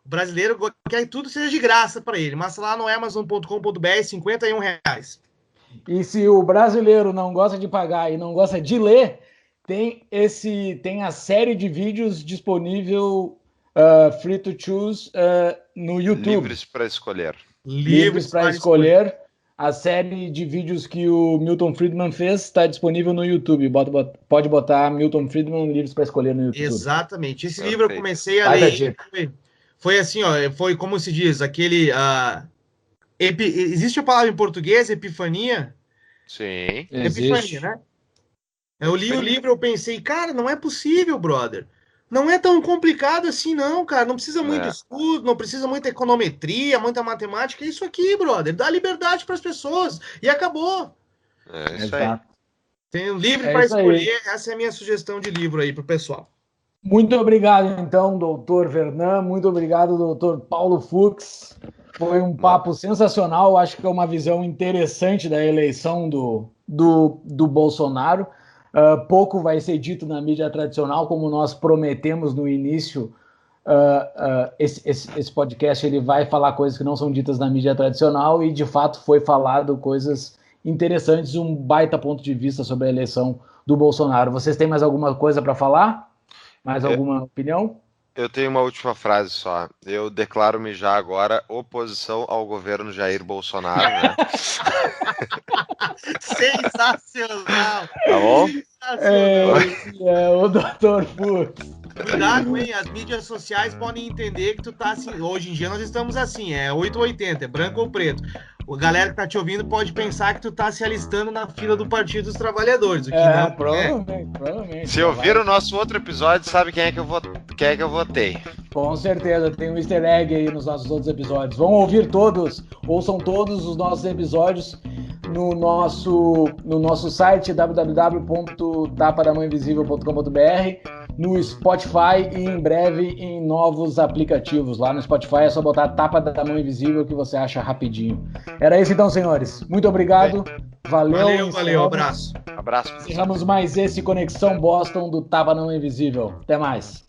O brasileiro quer que tudo seja de graça para ele, mas lá no Amazon.com.br, R$51. E se o brasileiro não gosta de pagar e não gosta de ler, tem a série de vídeos disponível free to choose no YouTube. Livres para escolher. Livres para escolher. A série de vídeos que o Milton Friedman fez está disponível no YouTube. Pode botar Milton Friedman Livres para escolher no YouTube. Exatamente. Esse livro eu comecei a ler. Foi assim, foi como se diz, aquele... existe a palavra em português, epifania? Sim. Epifania, né? Eu li o livro, eu pensei, cara, não é possível, brother. Não é tão complicado assim, não, cara. Não precisa muito estudo, não precisa muita econometria, muita matemática. É isso aqui, brother. Dá liberdade para as pessoas. E acabou. É isso aí. Tem um livro para escolher. Essa é a minha sugestão de livro aí para o pessoal. Muito obrigado, então, doutor Vernan. Muito obrigado, doutor Paulo Fux. Foi um papo sensacional. Acho que é uma visão interessante da eleição do Bolsonaro. Pouco vai ser dito na mídia tradicional, como nós prometemos no início. Esse podcast ele vai falar coisas que não são ditas na mídia tradicional e, de fato, foi falado coisas interessantes, um baita ponto de vista sobre a eleição do Bolsonaro. Vocês têm mais alguma coisa para falar? Mais alguma opinião? Eu tenho uma última frase só. Eu declaro-me já agora oposição ao governo Jair Bolsonaro, né? Sensacional! Tá bom? O Dr. Fux. Cuidado, hein? As mídias sociais podem entender que tu tá assim. Hoje em dia nós estamos assim, é 880, é branco ou preto. A galera que tá te ouvindo pode pensar que tu tá se alistando na fila do Partido dos Trabalhadores. O que não provavelmente. Se ouvir o nosso outro episódio, sabe quem é que eu votei. Com certeza, tem um easter egg aí nos nossos outros episódios. Vão ouvir todos, ouçam todos os nossos episódios no nosso site www.tapadamãoinvisível.com.br, no Spotify e em breve em novos aplicativos. Lá no Spotify é só botar Tapa da Mão Invisível que você acha rapidinho. Era isso então, senhores. Muito obrigado. Valeu, abraço. Encerramos mais esse Conexão Boston do Tapa da Mão Invisível. Até mais.